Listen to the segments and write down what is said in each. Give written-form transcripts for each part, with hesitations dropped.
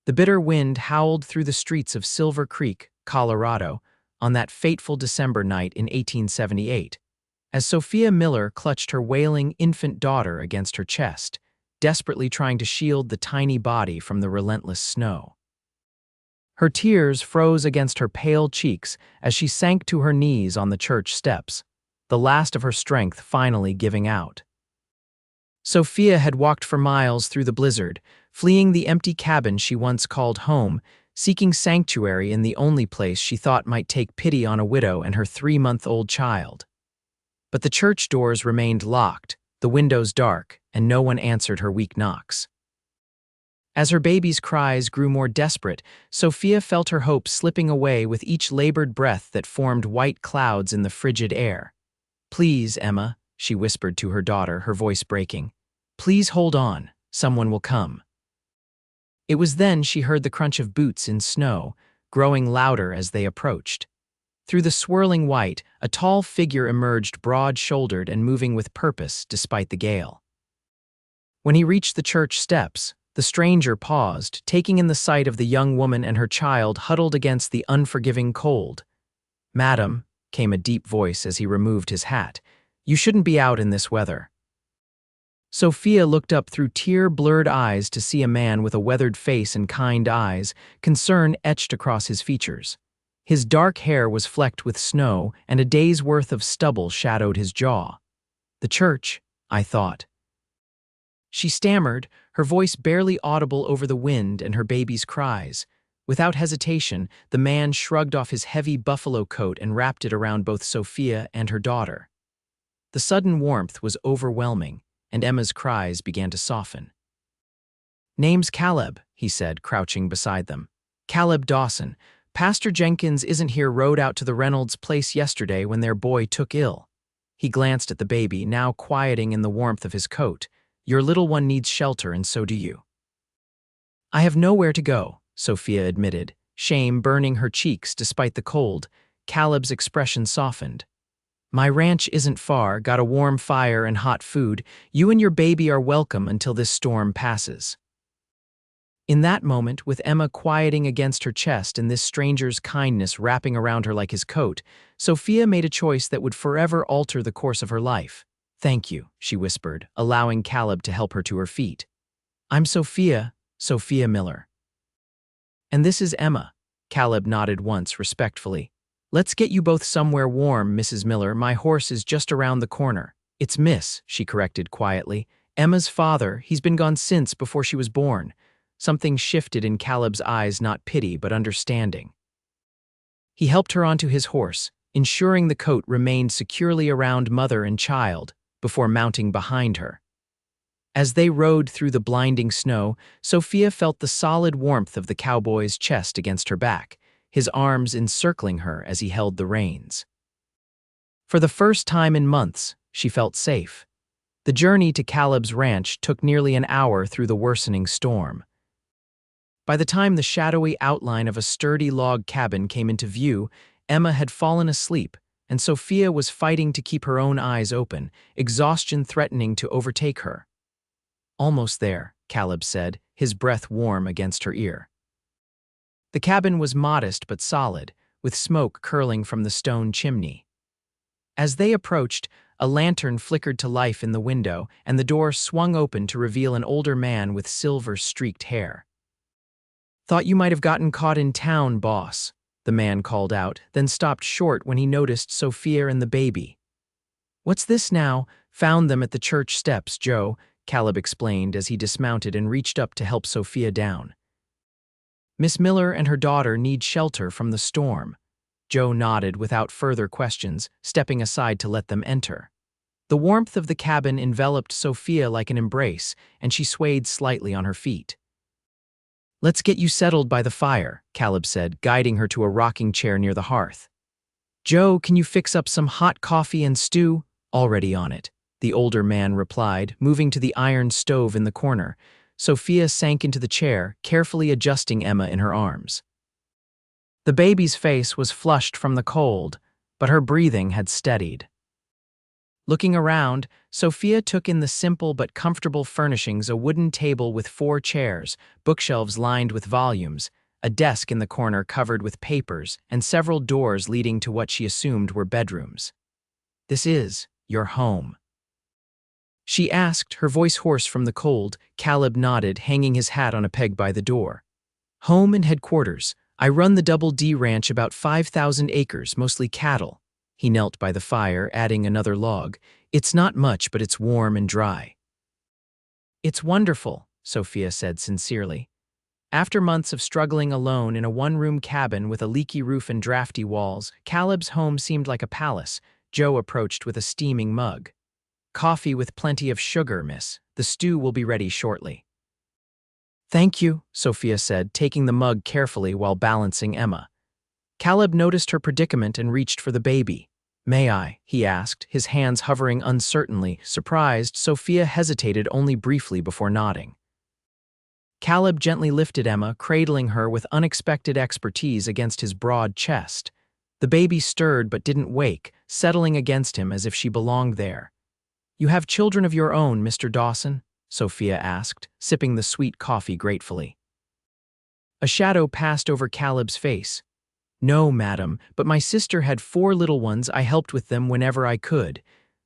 The bitter wind howled through the streets of Silver Creek, Colorado, on that fateful December night in 1878, as Sophia Miller clutched her wailing infant daughter against her chest, desperately trying to shield the tiny body from the relentless snow. Her tears froze against her pale cheeks as she sank to her knees on the church steps, the last of her strength finally giving out. Sophia had walked for miles through the blizzard, fleeing the empty cabin she once called home, seeking sanctuary in the only place she thought might take pity on a widow and her 3-month-old child. But the church doors remained locked, the windows dark, and no one answered her weak knocks. As her baby's cries grew more desperate, Sophia felt her hope slipping away with each labored breath that formed white clouds in the frigid air. "Please, Emma," she whispered to her daughter, her voice breaking. "Please hold on, someone will come." It was then she heard the crunch of boots in snow, growing louder as they approached. Through the swirling white, a tall figure emerged broad-shouldered and moving with purpose despite the gale. When he reached the church steps, the stranger paused, taking in the sight of the young woman and her child huddled against the unforgiving cold. "Madam," came a deep voice as he removed his hat, "you shouldn't be out in this weather." Sophia looked up through tear-blurred eyes to see a man with a weathered face and kind eyes, concern etched across his features. His dark hair was flecked with snow, and a day's worth of stubble shadowed his jaw. "The church, I thought." She stammered, her voice barely audible over the wind and her baby's cries. Without hesitation, the man shrugged off his heavy buffalo coat and wrapped it around both Sophia and her daughter. The sudden warmth was overwhelming, and Emma's cries began to soften. "Name's Caleb," he said, crouching beside them. "Caleb Dawson. Pastor Jenkins isn't here rode out to the Reynolds place yesterday when their boy took ill." He glanced at the baby, now quieting in the warmth of his coat. "Your little one needs shelter, and so do you." "I have nowhere to go," Sophia admitted, shame burning her cheeks despite the cold. Caleb's expression softened. "My ranch isn't far, got a warm fire and hot food. You and your baby are welcome until this storm passes." In that moment, with Emma quieting against her chest and this stranger's kindness wrapping around her like his coat, Sophia made a choice that would forever alter the course of her life. "Thank you," she whispered, allowing Caleb to help her to her feet. "I'm Sophia Miller." "And this is Emma." Caleb nodded once respectfully. "Let's get you both somewhere warm, Mrs. Miller. My horse is just around the corner." "It's Miss," she corrected quietly. "Emma's father, he's been gone since before she was born." Something shifted in Caleb's eyes, not pity, but understanding. He helped her onto his horse, ensuring the coat remained securely around mother and child, before mounting behind her. As they rode through the blinding snow, Sophia felt the solid warmth of the cowboy's chest against her back, his arms encircling her as he held the reins. For the first time in months, she felt safe. The journey to Caleb's ranch took nearly an hour through the worsening storm. By the time the shadowy outline of a sturdy log cabin came into view, Emma had fallen asleep, and Sophia was fighting to keep her own eyes open, exhaustion threatening to overtake her. "Almost there," Caleb said, his breath warm against her ear. The cabin was modest but solid, with smoke curling from the stone chimney. As they approached, a lantern flickered to life in the window, and the door swung open to reveal an older man with silver-streaked hair. "Thought you might have gotten caught in town, boss," the man called out, then stopped short when he noticed Sophia and the baby. "What's this now? Found them at the church steps, Joe," Caleb explained as he dismounted and reached up to help Sophia down. "Miss Miller and her daughter need shelter from the storm." Joe nodded without further questions, stepping aside to let them enter. The warmth of the cabin enveloped Sophia like an embrace, and she swayed slightly on her feet. "Let's get you settled by the fire," Caleb said, guiding her to a rocking chair near the hearth. "Joe, can you fix up some hot coffee and stew?" "Already on it," the older man replied, moving to the iron stove in the corner. Sophia sank into the chair, carefully adjusting Emma in her arms. The baby's face was flushed from the cold, but her breathing had steadied. Looking around, Sophia took in the simple but comfortable furnishings: a wooden table with 4 chairs, bookshelves lined with volumes, a desk in the corner covered with papers, and several doors leading to what she assumed were bedrooms. "This is your home?" she asked, her voice hoarse from the cold. Caleb nodded, hanging his hat on a peg by the door. "Home and headquarters. I run the Double D Ranch, about 5,000 acres, mostly cattle." He knelt by the fire, adding another log. "It's not much, but it's warm and dry." "It's wonderful," Sophia said sincerely. After months of struggling alone in a one-room cabin with a leaky roof and drafty walls, Caleb's home seemed like a palace. Joe approached with a steaming mug. "Coffee with plenty of sugar, miss. The stew will be ready shortly." "Thank you," Sophia said, taking the mug carefully while balancing Emma. Caleb noticed her predicament and reached for the baby. "May I?" he asked, his hands hovering uncertainly. Surprised, Sophia hesitated only briefly before nodding. Caleb gently lifted Emma, cradling her with unexpected expertise against his broad chest. The baby stirred but didn't wake, settling against him as if she belonged there. "You have children of your own, Mr. Dawson?" Sophia asked, sipping the sweet coffee gratefully. A shadow passed over Caleb's face. "No, madam, but my sister had 4 little ones. I helped with them whenever I could."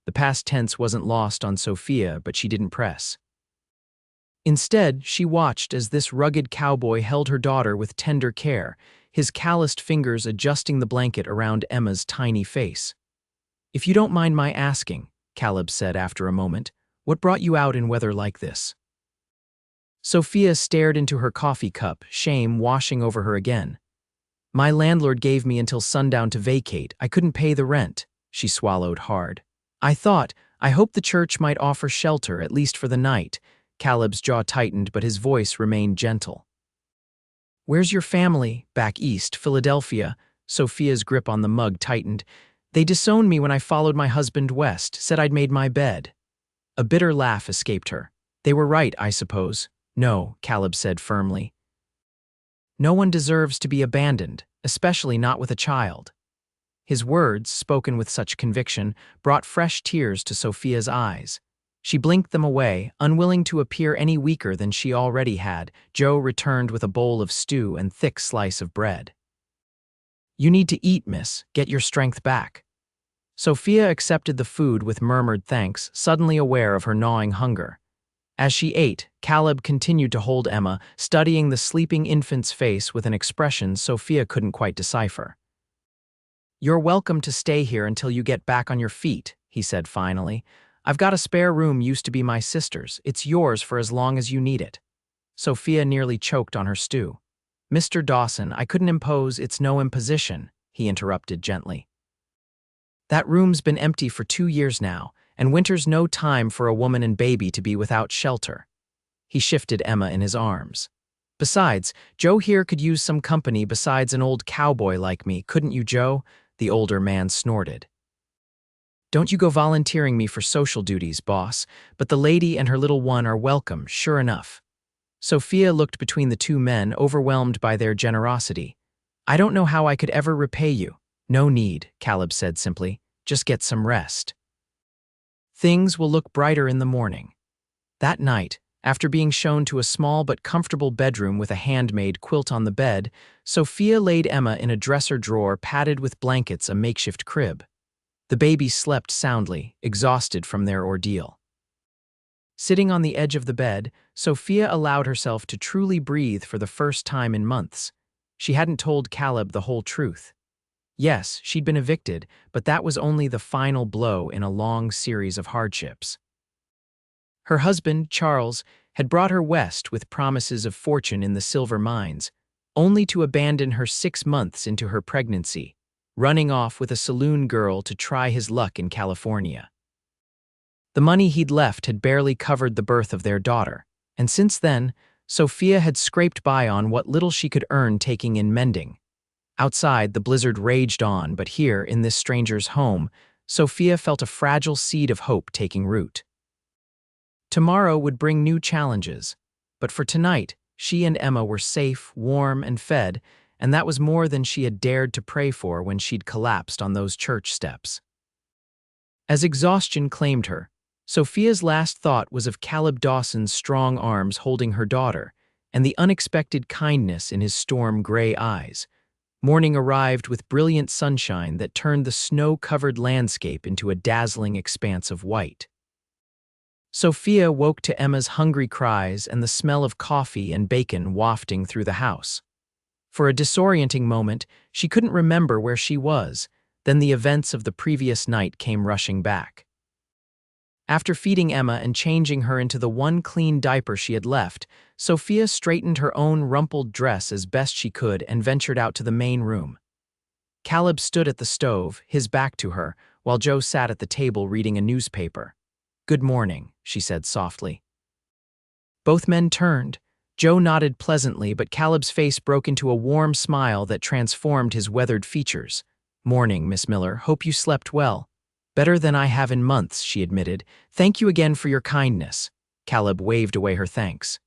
The past tense wasn't lost on Sophia, but she didn't press. Instead, she watched as this rugged cowboy held her daughter with tender care, his calloused fingers adjusting the blanket around Emma's tiny face. "If you don't mind my asking," Caleb said after a moment, "what brought you out in weather like this?" Sophia stared into her coffee cup, shame washing over her again. "My landlord gave me until sundown to vacate. I couldn't pay the rent." She swallowed hard. I hoped the church might offer shelter, at least for the night." Caleb's jaw tightened, but his voice remained gentle. "Where's your family?" "Back east, Philadelphia." Sophia's grip on the mug tightened. "They disowned me when I followed my husband west, said I'd made my bed." A bitter laugh escaped her. "They were right, I suppose." "No," Caleb said firmly. "No one deserves to be abandoned, especially not with a child." His words, spoken with such conviction, brought fresh tears to Sophia's eyes. She blinked them away, unwilling to appear any weaker than she already had. Joe returned with a bowl of stew and thick slice of bread. "You need to eat, miss. Get your strength back." Sophia accepted the food with murmured thanks, suddenly aware of her gnawing hunger. As she ate, Caleb continued to hold Emma, studying the sleeping infant's face with an expression Sophia couldn't quite decipher. "You're welcome to stay here until you get back on your feet," he said finally. "I've got a spare room used to be my sister's. It's yours for as long as you need it." Sophia nearly choked on her stew. "Mr. Dawson, I couldn't impose. It's no imposition," he interrupted gently. "That room's been empty for 2 years now, and winter's no time for a woman and baby to be without shelter." He shifted Emma in his arms. "Besides, Joe here could use some company besides an old cowboy like me, couldn't you, Joe?" The older man snorted. "Don't you go volunteering me for social duties, boss, but the lady and her little one are welcome, sure enough." Sophia looked between the 2 men, overwhelmed by their generosity. "I don't know how I could ever repay you." "No need," Caleb said simply. "Just get some rest. Things will look brighter in the morning." That night, after being shown to a small but comfortable bedroom with a handmade quilt on the bed, Sophia laid Emma in a dresser drawer padded with blankets, a makeshift crib. The baby slept soundly, exhausted from their ordeal. Sitting on the edge of the bed, Sophia allowed herself to truly breathe for the first time in months. She hadn't told Caleb the whole truth. Yes, she'd been evicted, but that was only the final blow in a long series of hardships. Her husband, Charles, had brought her west with promises of fortune in the silver mines, only to abandon her 6 months into her pregnancy, running off with a saloon girl to try his luck in California. The money he'd left had barely covered the birth of their daughter, and since then, Sophia had scraped by on what little she could earn taking in mending. Outside, the blizzard raged on, but here, in this stranger's home, Sophia felt a fragile seed of hope taking root. Tomorrow would bring new challenges, but for tonight, she and Emma were safe, warm, and fed, and that was more than she had dared to pray for when she'd collapsed on those church steps. As exhaustion claimed her, Sophia's last thought was of Caleb Dawson's strong arms holding her daughter and the unexpected kindness in his storm-gray eyes. Morning arrived with brilliant sunshine that turned the snow-covered landscape into a dazzling expanse of white. Sophia woke to Emma's hungry cries and the smell of coffee and bacon wafting through the house. For a disorienting moment, she couldn't remember where she was. Then the events of the previous night came rushing back. After feeding Emma and changing her into the one clean diaper she had left, Sophia straightened her own rumpled dress as best she could and ventured out to the main room. Caleb stood at the stove, his back to her, while Joe sat at the table reading a newspaper. "Good morning," she said softly. Both men turned. Joe nodded pleasantly, but Caleb's face broke into a warm smile that transformed his weathered features. "Morning, Miss Miller. Hope you slept well." "Better than I have in months," she admitted. "Thank you again for your kindness." Caleb waved away her thanks.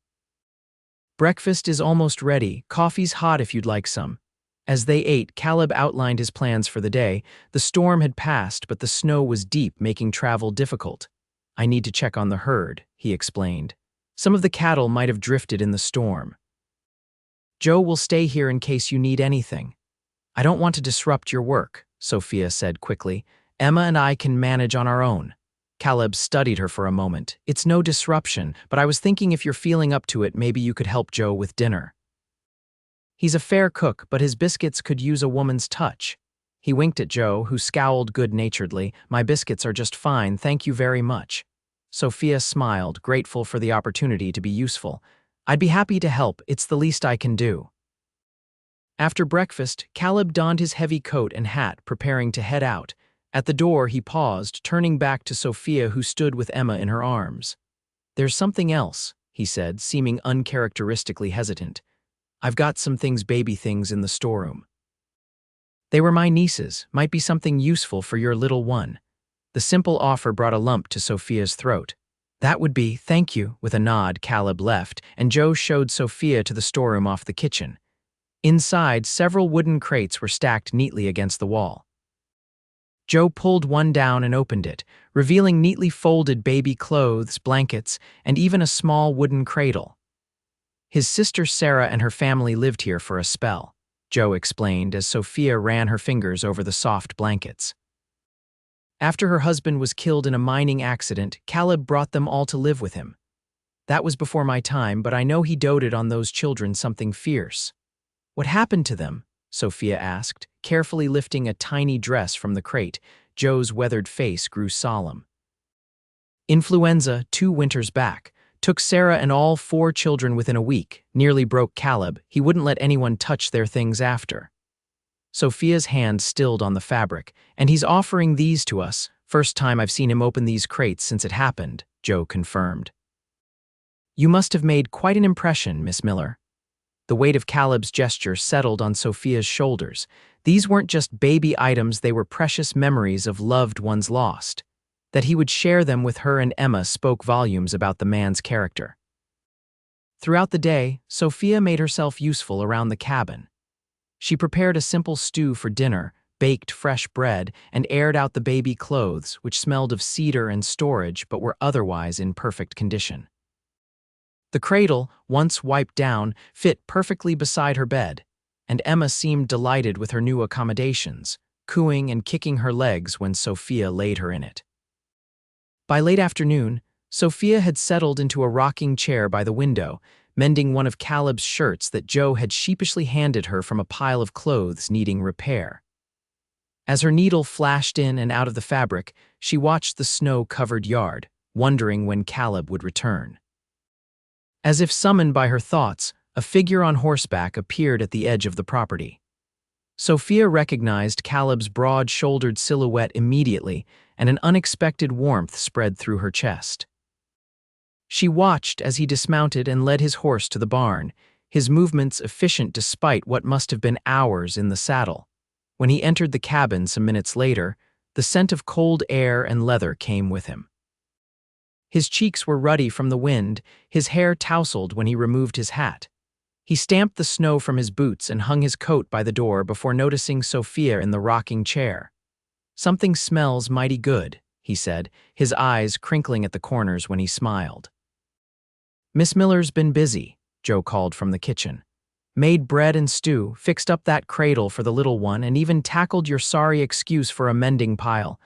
"Breakfast is almost ready. Coffee's hot if you'd like some." As they ate, Caleb outlined his plans for the day. The storm had passed, but the snow was deep, making travel difficult. "I need to check on the herd," he explained. "Some of the cattle might have drifted in the storm. Joe will stay here in case you need anything." "I don't want to disrupt your work," Sophia said quickly. "Emma and I can manage on our own." Caleb studied her for a moment. "It's no disruption, but I was thinking if you're feeling up to it, maybe you could help Joe with dinner. He's a fair cook, but his biscuits could use a woman's touch." He winked at Joe, who scowled good-naturedly. "My biscuits are just fine, thank you very much." Sophia smiled, grateful for the opportunity to be useful. "I'd be happy to help, it's the least I can do." After breakfast, Caleb donned his heavy coat and hat, preparing to head out. At the door, he paused, turning back to Sophia, who stood with Emma in her arms. "There's something else," he said, seeming uncharacteristically hesitant. "I've got some baby things in the storeroom. They were my niece's, might be something useful for your little one." The simple offer brought a lump to Sophia's throat. "That would be, thank you." With a nod, Caleb left, and Joe showed Sophia to the storeroom off the kitchen. Inside, several wooden crates were stacked neatly against the wall. Joe pulled one down and opened it, revealing neatly folded baby clothes, blankets, and even a small wooden cradle. "His sister Sarah and her family lived here for a spell," Joe explained as Sophia ran her fingers over the soft blankets. "After her husband was killed in a mining accident, Caleb brought them all to live with him. That was before my time, but I know he doted on those children something fierce." "What happened to them?" Sophia asked, carefully lifting a tiny dress from the crate. Joe's weathered face grew solemn. "Influenza, 2 winters back. Took Sarah and all 4 children within a week. Nearly broke Caleb. He wouldn't let anyone touch their things after." Sophia's hand stilled on the fabric. "And he's offering these to us. First time I've seen him open these crates since it happened," Joe confirmed. "You must have made quite an impression, Miss Miller." The weight of Caleb's gesture settled on Sophia's shoulders. These weren't just baby items, they were precious memories of loved ones lost. That he would share them with her and Emma spoke volumes about the man's character. Throughout the day, Sophia made herself useful around the cabin. She prepared a simple stew for dinner, baked fresh bread, and aired out the baby clothes, which smelled of cedar and storage but were otherwise in perfect condition. The cradle, once wiped down, fit perfectly beside her bed, and Emma seemed delighted with her new accommodations, cooing and kicking her legs when Sophia laid her in it. By late afternoon, Sophia had settled into a rocking chair by the window, mending one of Caleb's shirts that Joe had sheepishly handed her from a pile of clothes needing repair. As her needle flashed in and out of the fabric, she watched the snow-covered yard, wondering when Caleb would return. As if summoned by her thoughts, a figure on horseback appeared at the edge of the property. Sophia recognized Caleb's broad-shouldered silhouette immediately, and an unexpected warmth spread through her chest. She watched as he dismounted and led his horse to the barn, his movements efficient despite what must have been hours in the saddle. When he entered the cabin some minutes later, the scent of cold air and leather came with him. His cheeks were ruddy from the wind, his hair tousled when he removed his hat. He stamped the snow from his boots and hung his coat by the door before noticing Sophia in the rocking chair. "Something smells mighty good," he said, his eyes crinkling at the corners when he smiled. Miss Miller's been busy, Joe called from the kitchen. Made bread and stew, fixed up that cradle for the little one, and even tackled your sorry excuse for a mending pile.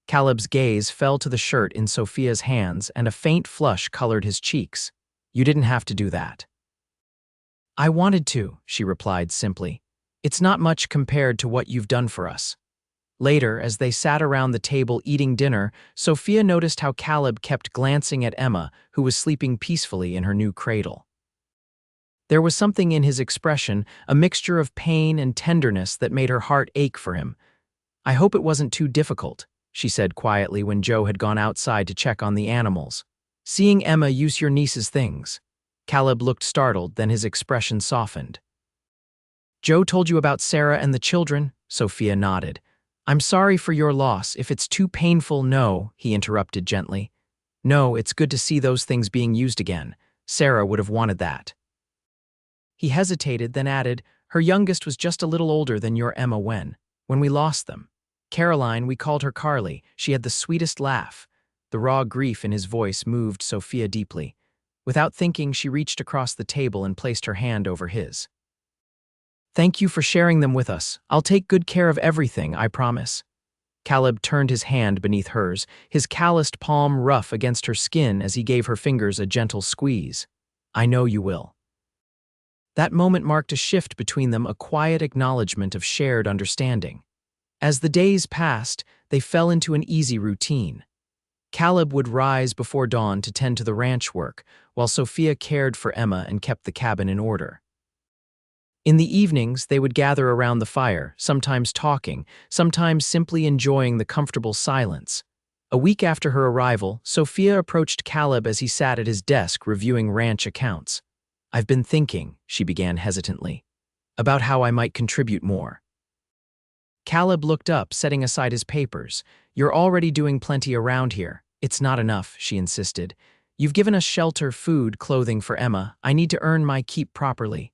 Caleb's gaze fell to the shirt in Sophia's hands, and a faint flush colored his cheeks. You didn't have to do that. I wanted to, she replied simply. It's not much compared to what you've done for us. Later, as they sat around the table eating dinner, Sophia noticed how Caleb kept glancing at Emma, who was sleeping peacefully in her new cradle. There was something in his expression, a mixture of pain and tenderness that made her heart ache for him. I hope it wasn't too difficult, she said quietly when Joe had gone outside to check on the animals. Seeing Emma use your niece's things. Caleb looked startled, then his expression softened. Joe told you about Sarah and the children? Sophia nodded. I'm sorry for your loss. If it's too painful, no, he interrupted gently. No, it's good to see those things being used again. Sarah would have wanted that. He hesitated, then added, her youngest was just a little older than your Emma when we lost them. Caroline, we called her Carly. She had the sweetest laugh. The raw grief in his voice moved Sophia deeply. Without thinking, she reached across the table and placed her hand over his. Thank you for sharing them with us. I'll take good care of everything, I promise. Caleb turned his hand beneath hers, his calloused palm rough against her skin as he gave her fingers a gentle squeeze. I know you will. That moment marked a shift between them, a quiet acknowledgement of shared understanding. As the days passed, they fell into an easy routine. Caleb would rise before dawn to tend to the ranch work, while Sophia cared for Emma and kept the cabin in order. In the evenings, they would gather around the fire, sometimes talking, sometimes simply enjoying the comfortable silence. A week after her arrival, Sophia approached Caleb as he sat at his desk reviewing ranch accounts. I've been thinking, she began hesitantly, about how I might contribute more. Caleb looked up, setting aside his papers. You're already doing plenty around here. It's not enough, she insisted. You've given us shelter, food, clothing for Emma. I need to earn my keep properly.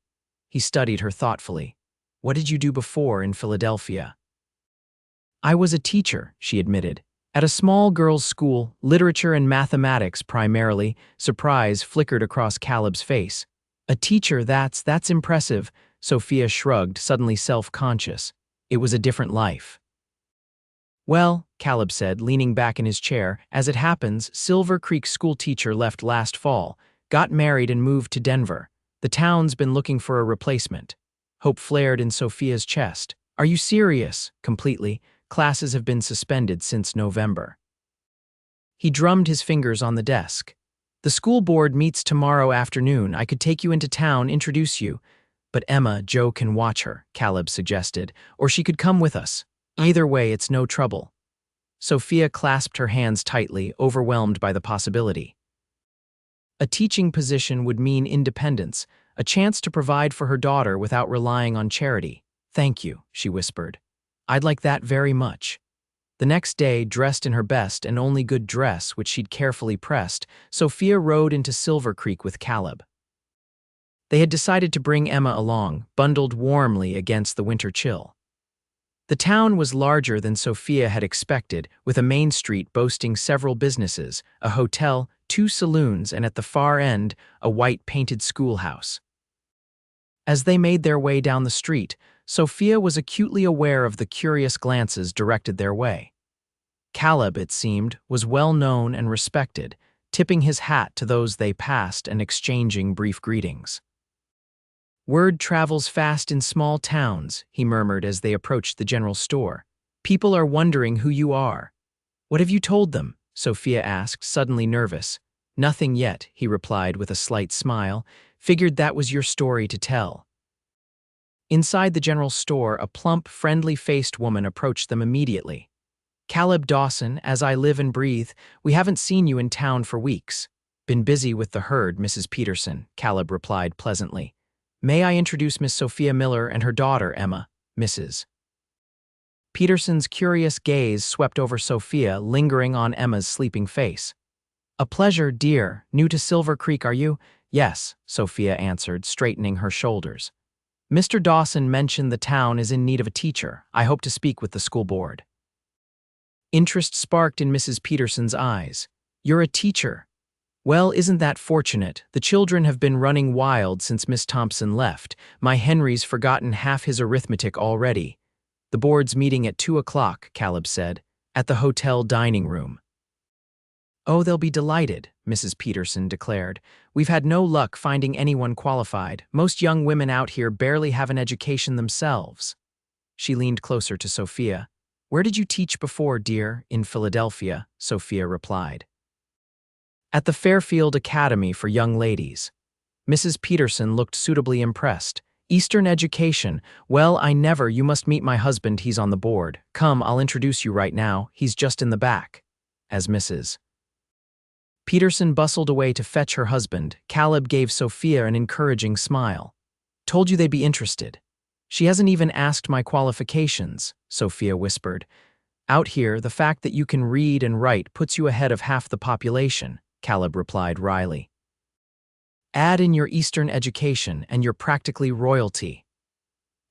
He studied her thoughtfully. What did you do before in Philadelphia? I was a teacher, she admitted. At a small girls' school, literature and mathematics primarily. Surprise flickered across Caleb's face. A teacher, that's impressive, Sophia shrugged, suddenly self-conscious. It was a different life. Well, Caleb said, leaning back in his chair, as it happens, Silver Creek schoolteacher left last fall, got married and moved to Denver. The town's been looking for a replacement. Hope flared in Sophia's chest. Are you serious? Completely. Classes have been suspended since November. He drummed his fingers on the desk. The school board meets tomorrow afternoon. I could take you into town, introduce you. But Emma, Joe can watch her, Caleb suggested, or she could come with us. Either way, it's no trouble. Sophia clasped her hands tightly, overwhelmed by the possibility. A teaching position would mean independence, a chance to provide for her daughter without relying on charity. Thank you, she whispered. I'd like that very much. The next day, dressed in her best and only good dress, which she'd carefully pressed, Sophia rode into Silver Creek with Caleb. They had decided to bring Emma along, bundled warmly against the winter chill. The town was larger than Sophia had expected, with a main street boasting several businesses, a hotel, 2 saloons, and at the far end, a white-painted schoolhouse. As they made their way down the street, Sophia was acutely aware of the curious glances directed their way. Caleb, it seemed, was well known and respected, tipping his hat to those they passed and exchanging brief greetings. Word travels fast in small towns, he murmured as they approached the general store. People are wondering who you are. What have you told them? Sophia asked, suddenly nervous. Nothing yet, he replied with a slight smile. Figured that was your story to tell. Inside the general store, a plump, friendly-faced woman approached them immediately. Caleb Dawson, as I live and breathe, we haven't seen you in town for weeks. Been busy with the herd, Mrs. Peterson, Caleb replied pleasantly. May I introduce Miss Sophia Miller and her daughter, Emma, Mrs. Peterson's curious gaze swept over Sophia, lingering on Emma's sleeping face. A pleasure, dear. New to Silver Creek, are you? Yes, Sophia answered, straightening her shoulders. Mr. Dawson mentioned the town is in need of a teacher. I hope to speak with the school board. Interest sparked in Mrs. Peterson's eyes. "You're a teacher." "Well, isn't that fortunate? The children have been running wild since Miss Thompson left. My Henry's forgotten half his arithmetic already." "The board's meeting at 2 o'clock, Caleb said, "at the hotel dining room." "Oh, they'll be delighted," Mrs. Peterson declared. "We've had no luck finding anyone qualified. Most young women out here barely have an education themselves." She leaned closer to Sophia. "Where did you teach before, dear?" "In Philadelphia," Sophia replied. "At the Fairfield Academy for Young Ladies." Mrs. Peterson looked suitably impressed. "Eastern education. Well, you must meet my husband, he's on the board. Come, I'll introduce you right now, he's just in the back." As Mrs. Peterson bustled away to fetch her husband, Caleb gave Sophia an encouraging smile. "Told you they'd be interested." "She hasn't even asked my qualifications," Sophia whispered. "Out here, the fact that you can read and write puts you ahead of half the population," Caleb replied wryly. "Add in your Eastern education and you're practically royalty."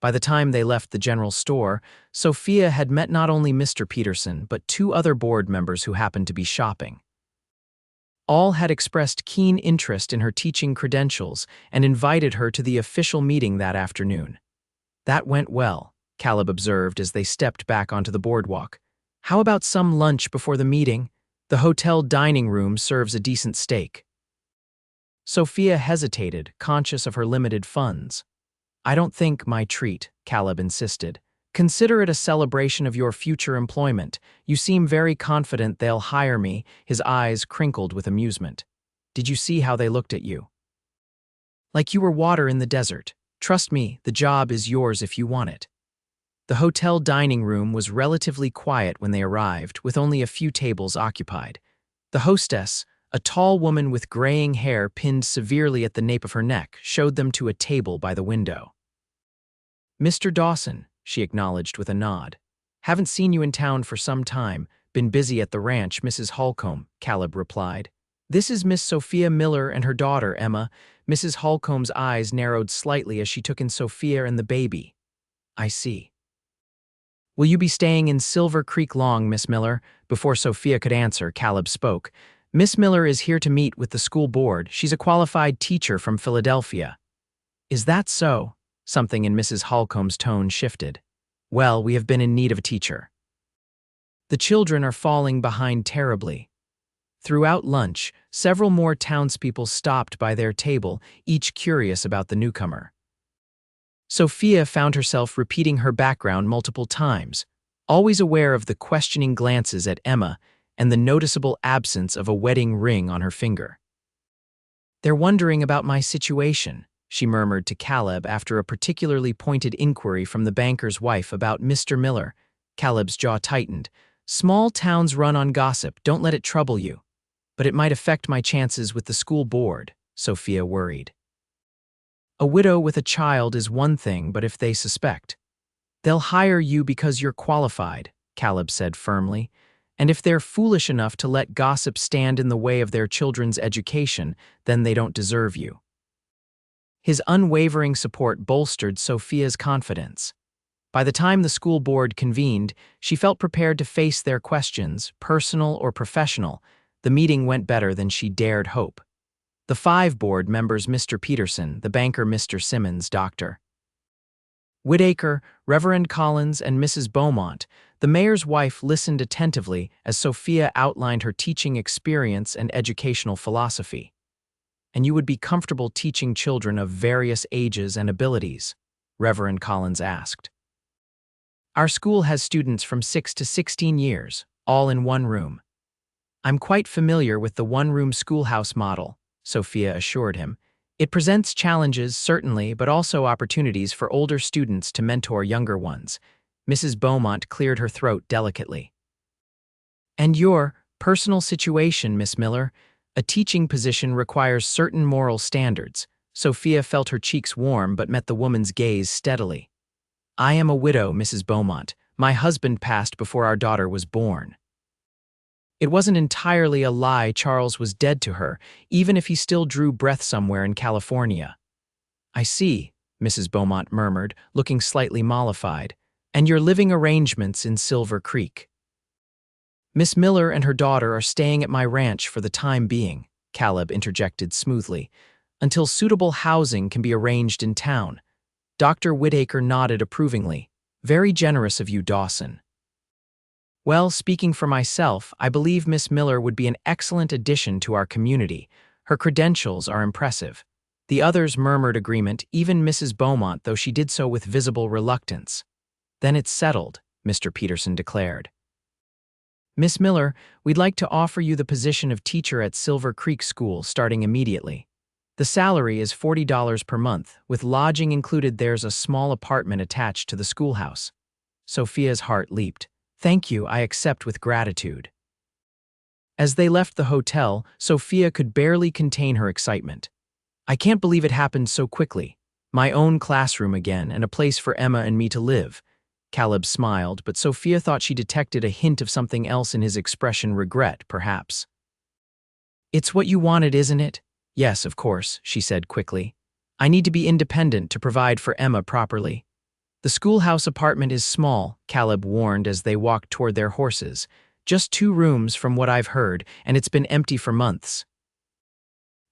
By the time they left the general store, Sophia had met not only Mr. Peterson but 2 other board members who happened to be shopping. All had expressed keen interest in her teaching credentials and invited her to the official meeting that afternoon. "That went well," Caleb observed as they stepped back onto the boardwalk. "How about some lunch before the meeting? The hotel dining room serves a decent steak." Sophia hesitated, conscious of her limited funds. "I don't think my treat," Caleb insisted. "Consider it a celebration of your future employment. You seem very confident they'll hire me." His eyes crinkled with amusement. "Did you see how they looked at you? Like you were water in the desert. Trust me, the job is yours if you want it." The hotel dining room was relatively quiet when they arrived, with only a few tables occupied. The hostess, a tall woman with graying hair pinned severely at the nape of her neck, showed them to a table by the window. "Mr. Dawson," she acknowledged with a nod. "Haven't seen you in town for some time. Been busy at the ranch, Mrs. Holcomb," Caleb replied. "This is Miss Sophia Miller and her daughter, Emma." Mrs. Holcomb's eyes narrowed slightly as she took in Sophia and the baby. "I see. Will you be staying in Silver Creek long, Miss Miller?" Before Sophia could answer, Caleb spoke. "Miss Miller is here to meet with the school board. She's a qualified teacher from Philadelphia." "Is that so?" Something in Mrs. Holcomb's tone shifted. "Well, we have been in need of a teacher. The children are falling behind terribly." Throughout lunch, several more townspeople stopped by their table, each curious about the newcomer. Sophia found herself repeating her background multiple times, always aware of the questioning glances at Emma and the noticeable absence of a wedding ring on her finger. "They're wondering about my situation," she murmured to Caleb after a particularly pointed inquiry from the banker's wife about Mr. Miller. Caleb's jaw tightened. "Small towns run on gossip, don't let it trouble you." "But it might affect my chances with the school board," Sophia worried. "A widow with a child is one thing, but if they suspect—" "They'll hire you because you're qualified," Caleb said firmly. "And if they're foolish enough to let gossip stand in the way of their children's education, then they don't deserve you." His unwavering support bolstered Sophia's confidence. By the time the school board convened, she felt prepared to face their questions, personal or professional. The meeting went better than she dared hope. The 5 board members, Mr. Peterson, the banker Mr. Simmons, Dr. Whitaker, Reverend Collins, and Mrs. Beaumont, the mayor's wife, listened attentively as Sophia outlined her teaching experience and educational philosophy. "And you would be comfortable teaching children of various ages and abilities?" Reverend Collins asked. "Our school has students from 6 to 16 years, all in one room." "I'm quite familiar with the one-room schoolhouse model," Sophia assured him. "It presents challenges, certainly, but also opportunities for older students to mentor younger ones." Mrs. Beaumont cleared her throat delicately. "And your personal situation, Miss Miller? A teaching position requires certain moral standards." Sophia felt her cheeks warm but met the woman's gaze steadily. "I am a widow, Mrs. Beaumont. My husband passed before our daughter was born." It wasn't entirely a lie. Charles was dead to her, even if he still drew breath somewhere in California. "I see," Mrs. Beaumont murmured, looking slightly mollified. "And your living arrangements in Silver Creek?" Miss Miller and her daughter are staying at my ranch for the time being, Caleb interjected smoothly, until suitable housing can be arranged in town. Dr. Whittaker nodded approvingly. Very generous of you, Dawson. Well, speaking for myself, I believe Miss Miller would be an excellent addition to our community. Her credentials are impressive. The others murmured agreement, even Mrs. Beaumont, though she did so with visible reluctance. Then it's settled, Mr. Peterson declared. Miss Miller, we'd like to offer you the position of teacher at Silver Creek School starting immediately. The salary is $40 per month, with lodging included. There's a small apartment attached to the schoolhouse. Sophia's heart leaped. Thank you, I accept with gratitude. As they left the hotel, Sophia could barely contain her excitement. I can't believe it happened so quickly. My own classroom again, and a place for Emma and me to live. Caleb smiled, but Sophia thought she detected a hint of something else in his expression. Regret, perhaps. It's what you wanted, isn't it? Yes, of course, she said quickly. I need to be independent to provide for Emma properly. The schoolhouse apartment is small, Caleb warned as they walked toward their horses. Just 2 rooms from what I've heard, and it's been empty for months.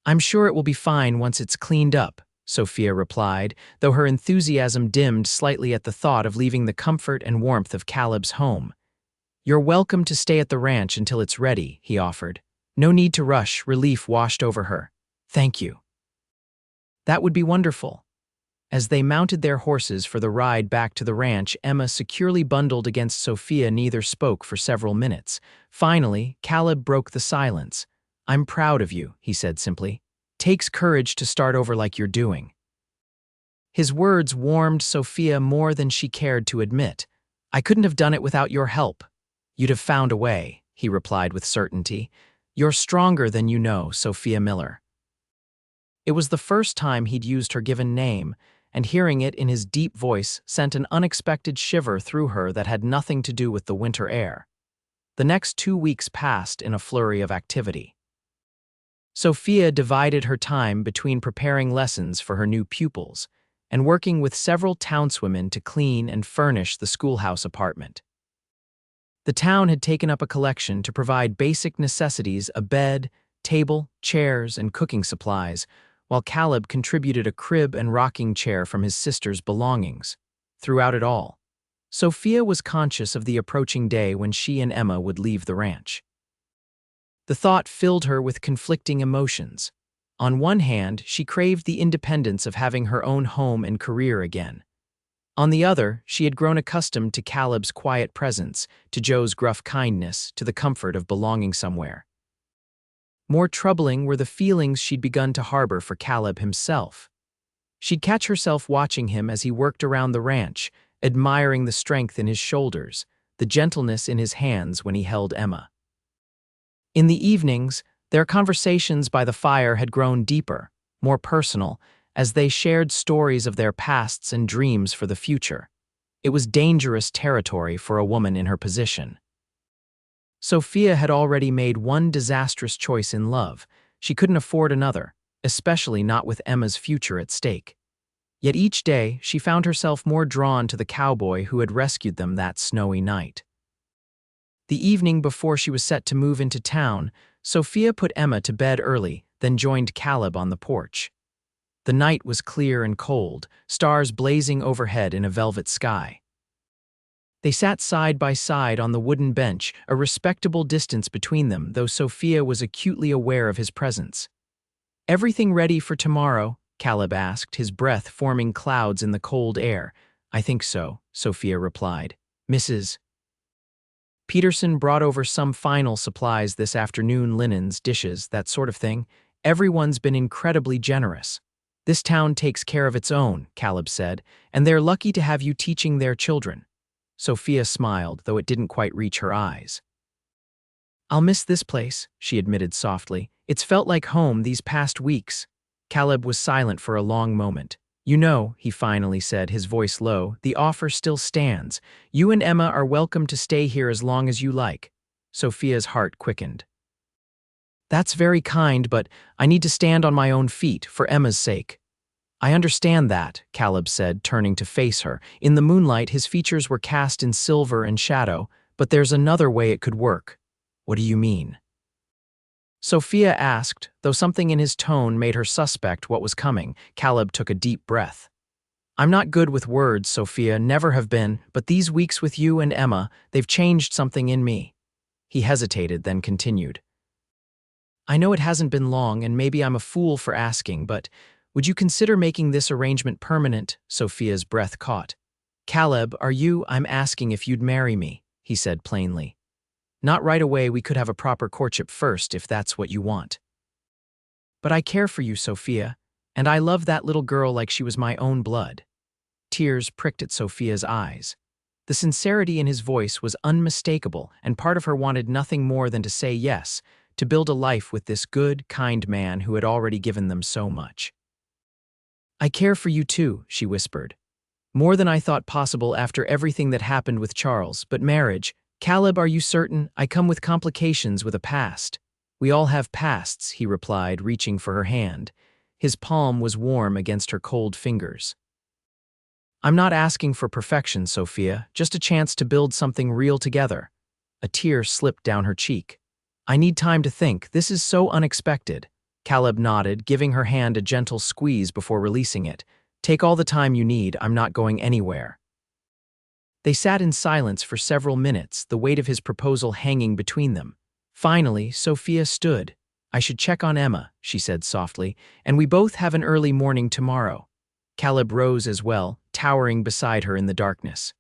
I'm sure it will be fine once it's cleaned up, Sophia replied, though her enthusiasm dimmed slightly at the thought of leaving the comfort and warmth of Caleb's home. You're welcome to stay at the ranch until it's ready, he offered. No need to rush, relief washed over her. Thank you. That would be wonderful. As they mounted their horses for the ride back to the ranch, Emma securely bundled against Sophia. Neither spoke for several minutes. Finally, Caleb broke the silence. I'm proud of you, he said simply. Takes courage to start over like you're doing. His words warmed Sophia more than she cared to admit. I couldn't have done it without your help. You'd have found a way, he replied with certainty. You're stronger than you know, Sophia Miller. It was the first time he'd used her given name, and hearing it in his deep voice sent an unexpected shiver through her that had nothing to do with the winter air. The next 2 weeks passed in a flurry of activity. Sophia divided her time between preparing lessons for her new pupils and working with several townswomen to clean and furnish the schoolhouse apartment. The town had taken up a collection to provide basic necessities: a bed, table, chairs, and cooking supplies, while Caleb contributed a crib and rocking chair from his sister's belongings. Throughout it all, Sophia was conscious of the approaching day when she and Emma would leave the ranch. The thought filled her with conflicting emotions. On one hand, she craved the independence of having her own home and career again. On the other, she had grown accustomed to Caleb's quiet presence, to Joe's gruff kindness, to the comfort of belonging somewhere. More troubling were the feelings she'd begun to harbor for Caleb himself. She'd catch herself watching him as he worked around the ranch, admiring the strength in his shoulders, the gentleness in his hands when he held Emma. In the evenings, their conversations by the fire had grown deeper, more personal, as they shared stories of their pasts and dreams for the future. It was dangerous territory for a woman in her position. Sophia had already made one disastrous choice in love. She couldn't afford another, especially not with Emma's future at stake. Yet each day, she found herself more drawn to the cowboy who had rescued them that snowy night. The evening before she was set to move into town, Sophia put Emma to bed early, then joined Caleb on the porch. The night was clear and cold, stars blazing overhead in a velvet sky. They sat side by side on the wooden bench, a respectable distance between them, though Sophia was acutely aware of his presence. Everything ready for tomorrow? Caleb asked, his breath forming clouds in the cold air. I think so, Sophia replied. Mrs. Peterson brought over some final supplies this afternoon: linens, dishes, that sort of thing. Everyone's been incredibly generous. This town takes care of its own, Caleb said, and they're lucky to have you teaching their children. Sophia smiled, though it didn't quite reach her eyes. I'll miss this place, she admitted softly. It's felt like home these past weeks. Caleb was silent for a long moment. You know, he finally said, his voice low, the offer still stands. You and Emma are welcome to stay here as long as you like. Sophia's heart quickened. That's very kind, but I need to stand on my own feet, for Emma's sake. I understand that, Caleb said, turning to face her. In the moonlight, his features were cast in silver and shadow, but there's another way it could work. What do you mean? Sophia asked, though something in his tone made her suspect what was coming. Caleb took a deep breath. I'm not good with words, Sophia, never have been, but these weeks with you and Emma, they've changed something in me. He hesitated, then continued. I know it hasn't been long, and maybe I'm a fool for asking, but would you consider making this arrangement permanent? Sophia's breath caught. Caleb, I'm asking if you'd marry me, he said plainly. Not right away, we could have a proper courtship first, if that's what you want. But I care for you, Sophia, and I love that little girl like she was my own blood. Tears pricked at Sophia's eyes. The sincerity in his voice was unmistakable, and part of her wanted nothing more than to say yes, to build a life with this good, kind man who had already given them so much. I care for you too, she whispered. More than I thought possible after everything that happened with Charles, but marriage, Caleb, are you certain? I come with complications with a past. We all have pasts, he replied, reaching for her hand. His palm was warm against her cold fingers. I'm not asking for perfection, Sophia, just a chance to build something real together. A tear slipped down her cheek. I need time to think, this is so unexpected. Caleb nodded, giving her hand a gentle squeeze before releasing it. Take all the time you need, I'm not going anywhere. They sat in silence for several minutes, the weight of his proposal hanging between them. Finally, Sophia stood. I should check on Emma, she said softly, and we both have an early morning tomorrow. Caleb rose as well, towering beside her in the darkness.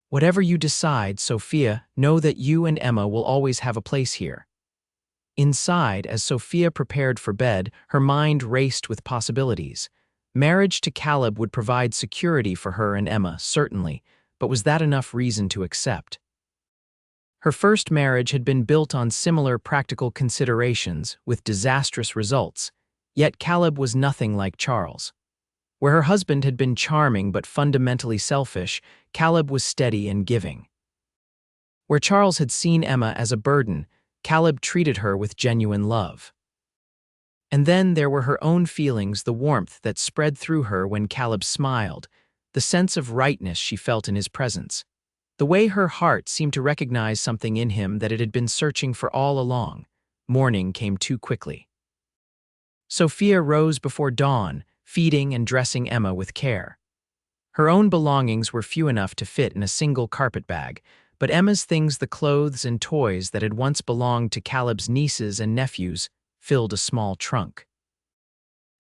Whatever you decide, Sophia, know that you and Emma will always have a place here. Inside, as Sophia prepared for bed, her mind raced with possibilities. Marriage to Caleb would provide security for her and Emma, certainly, but was that enough reason to accept? Her first marriage had been built on similar practical considerations, with disastrous results, yet Caleb was nothing like Charles. Where her husband had been charming but fundamentally selfish, Caleb was steady and giving. Where Charles had seen Emma as a burden, Caleb treated her with genuine love. And then there were her own feelings, the warmth that spread through her when Caleb smiled, the sense of rightness she felt in his presence, the way her heart seemed to recognize something in him that it had been searching for all along. Morning came too quickly. Sophia rose before dawn, feeding and dressing Emma with care. Her own belongings were few enough to fit in a single carpet bag, but Emma's things, the clothes and toys that had once belonged to Caleb's nieces and nephews, filled a small trunk.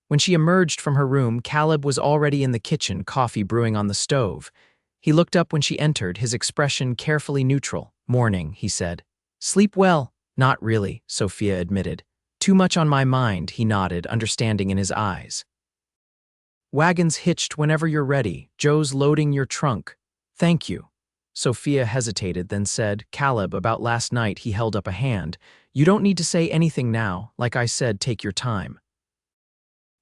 When she emerged from her room, Caleb was already in the kitchen, coffee brewing on the stove. He looked up when she entered, his expression carefully neutral. Morning, he said. Sleep well? Not really, Sophia admitted. Too much on my mind, he nodded, understanding in his eyes. Wagon's hitched whenever you're ready. Joe's loading your trunk. Thank you. Sophia hesitated, then said, Caleb, about last night, he held up a hand. You don't need to say anything now. Like I said, take your time.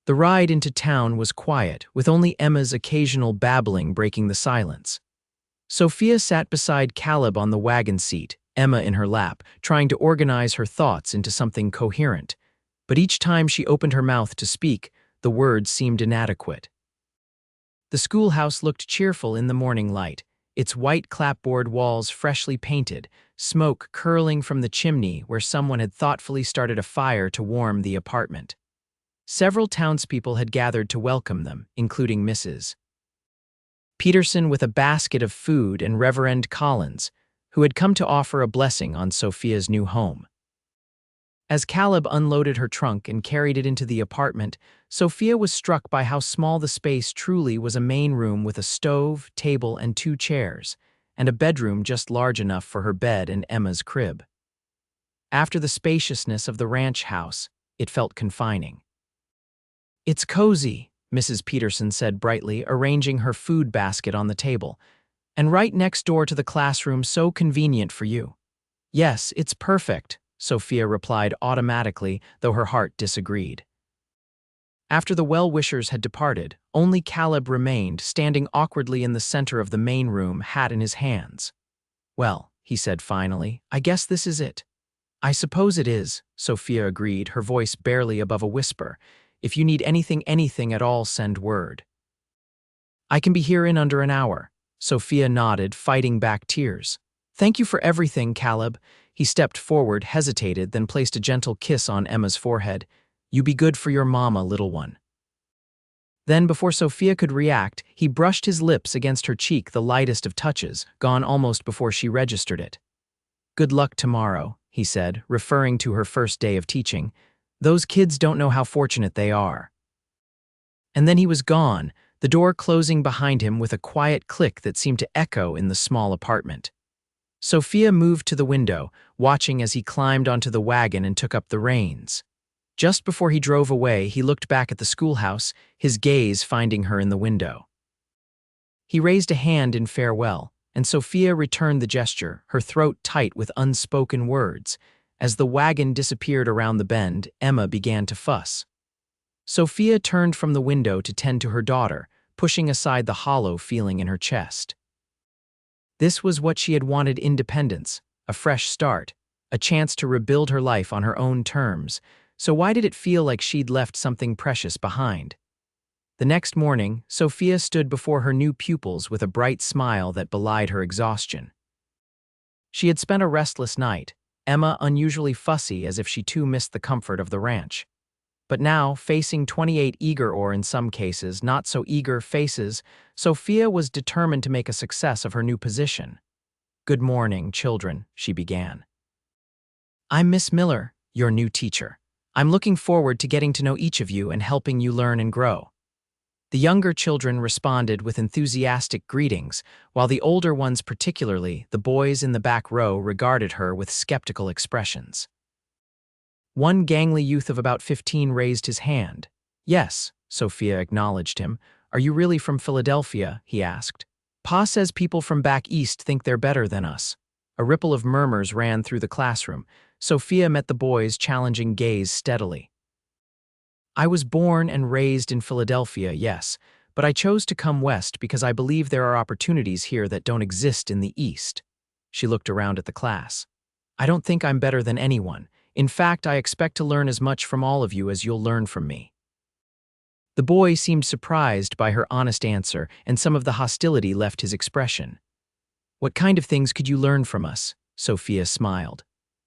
The ride into town was quiet, with only Emma's occasional babbling breaking the silence. Sophia sat beside Caleb on the wagon seat, Emma in her lap, trying to organize her thoughts into something coherent. But each time she opened her mouth to speak, the words seemed inadequate. The schoolhouse looked cheerful in the morning light, its white clapboard walls freshly painted, smoke curling from the chimney where someone had thoughtfully started a fire to warm the apartment. Several townspeople had gathered to welcome them, including Mrs. Peterson with a basket of food and Reverend Collins, who had come to offer a blessing on Sophia's new home. As Caleb unloaded her trunk and carried it into the apartment, Sophia was struck by how small the space truly was, a main room with a stove, table, and 2 chairs, and a bedroom just large enough for her bed and Emma's crib. After the spaciousness of the ranch house, it felt confining. It's cozy, Mrs. Peterson said brightly, arranging her food basket on the table. And right next door to the classroom, so convenient for you. Yes, it's perfect, Sophia replied automatically, though her heart disagreed. After the well-wishers had departed, only Caleb remained, standing awkwardly in the center of the main room, hat in his hands. Well, he said finally, I guess this is it. I suppose it is, Sophia agreed, her voice barely above a whisper. If you need anything at all, send word. I can be here in under an hour. Sophia nodded, fighting back tears. Thank you for everything, Caleb. He stepped forward, hesitated, then placed a gentle kiss on Emma's forehead. "You be good for your mama, little one." Then, before Sophia could react, he brushed his lips against her cheek, the lightest of touches, gone almost before she registered it. "Good luck tomorrow," he said, referring to her first day of teaching. "Those kids don't know how fortunate they are." And then he was gone, the door closing behind him with a quiet click that seemed to echo in the small apartment. Sophia moved to the window, watching as he climbed onto the wagon and took up the reins. Just before he drove away, he looked back at the schoolhouse, his gaze finding her in the window. He raised a hand in farewell, and Sophia returned the gesture, her throat tight with unspoken words. As the wagon disappeared around the bend, Emma began to fuss. Sophia turned from the window to tend to her daughter, pushing aside the hollow feeling in her chest. This was what she had wanted: independence, a fresh start, a chance to rebuild her life on her own terms. So why did it feel like she'd left something precious behind? The next morning, Sophia stood before her new pupils with a bright smile that belied her exhaustion. She had spent a restless night, Emma unusually fussy as if she too missed the comfort of the ranch. But now, facing 28 eager, or in some cases, not so eager faces, Sophia was determined to make a success of her new position. "Good morning, children," she began. "I'm Miss Miller, your new teacher. I'm looking forward to getting to know each of you and helping you learn and grow." The younger children responded with enthusiastic greetings, while the older ones, particularly the boys in the back row, regarded her with skeptical expressions. One gangly youth of about 15 raised his hand. "Yes," Sophia acknowledged him. "Are you really from Philadelphia?" he asked. "Pa says people from back east think they're better than us." A ripple of murmurs ran through the classroom. Sophia met the boys' challenging gaze steadily. "I was born and raised in Philadelphia, yes, but I chose to come west because I believe there are opportunities here that don't exist in the east." She looked around at the class. "I don't think I'm better than anyone. In fact, I expect to learn as much from all of you as you'll learn from me." The boy seemed surprised by her honest answer, and some of the hostility left his expression. "What kind of things could you learn from us?" Sophia smiled.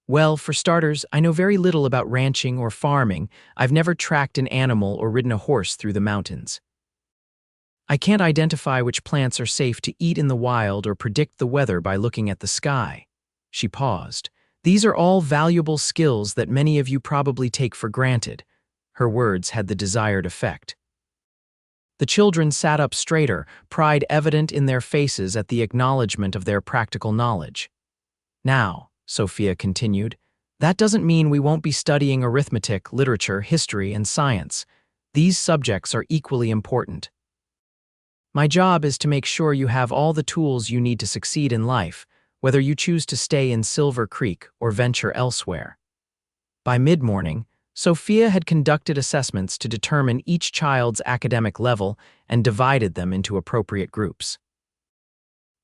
"Well, for starters, I know very little about ranching or farming. I've never tracked an animal or ridden a horse through the mountains. I can't identify which plants are safe to eat in the wild or predict the weather by looking at the sky." She paused. "These are all valuable skills that many of you probably take for granted." Her words had the desired effect. The children sat up straighter, pride evident in their faces at the acknowledgement of their practical knowledge. "Now," Sophia continued, "that doesn't mean we won't be studying arithmetic, literature, history, and science. These subjects are equally important. My job is to make sure you have all the tools you need to succeed in life, whether you choose to stay in Silver Creek or venture elsewhere." By mid-morning, Sophia had conducted assessments to determine each child's academic level and divided them into appropriate groups.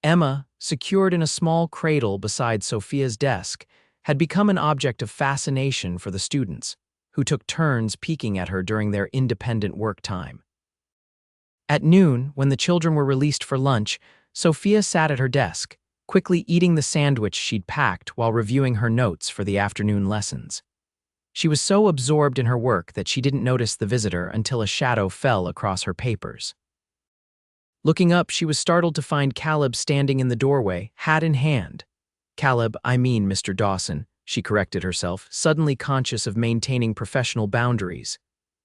Emma, secured in a small cradle beside Sophia's desk, had become an object of fascination for the students, who took turns peeking at her during their independent work time. At noon, when the children were released for lunch, Sophia sat at her desk, quickly eating the sandwich she'd packed while reviewing her notes for the afternoon lessons. She was so absorbed in her work that she didn't notice the visitor until a shadow fell across her papers. Looking up, she was startled to find Caleb standing in the doorway, hat in hand. "Caleb, I mean Mr. Dawson," she corrected herself, suddenly conscious of maintaining professional boundaries.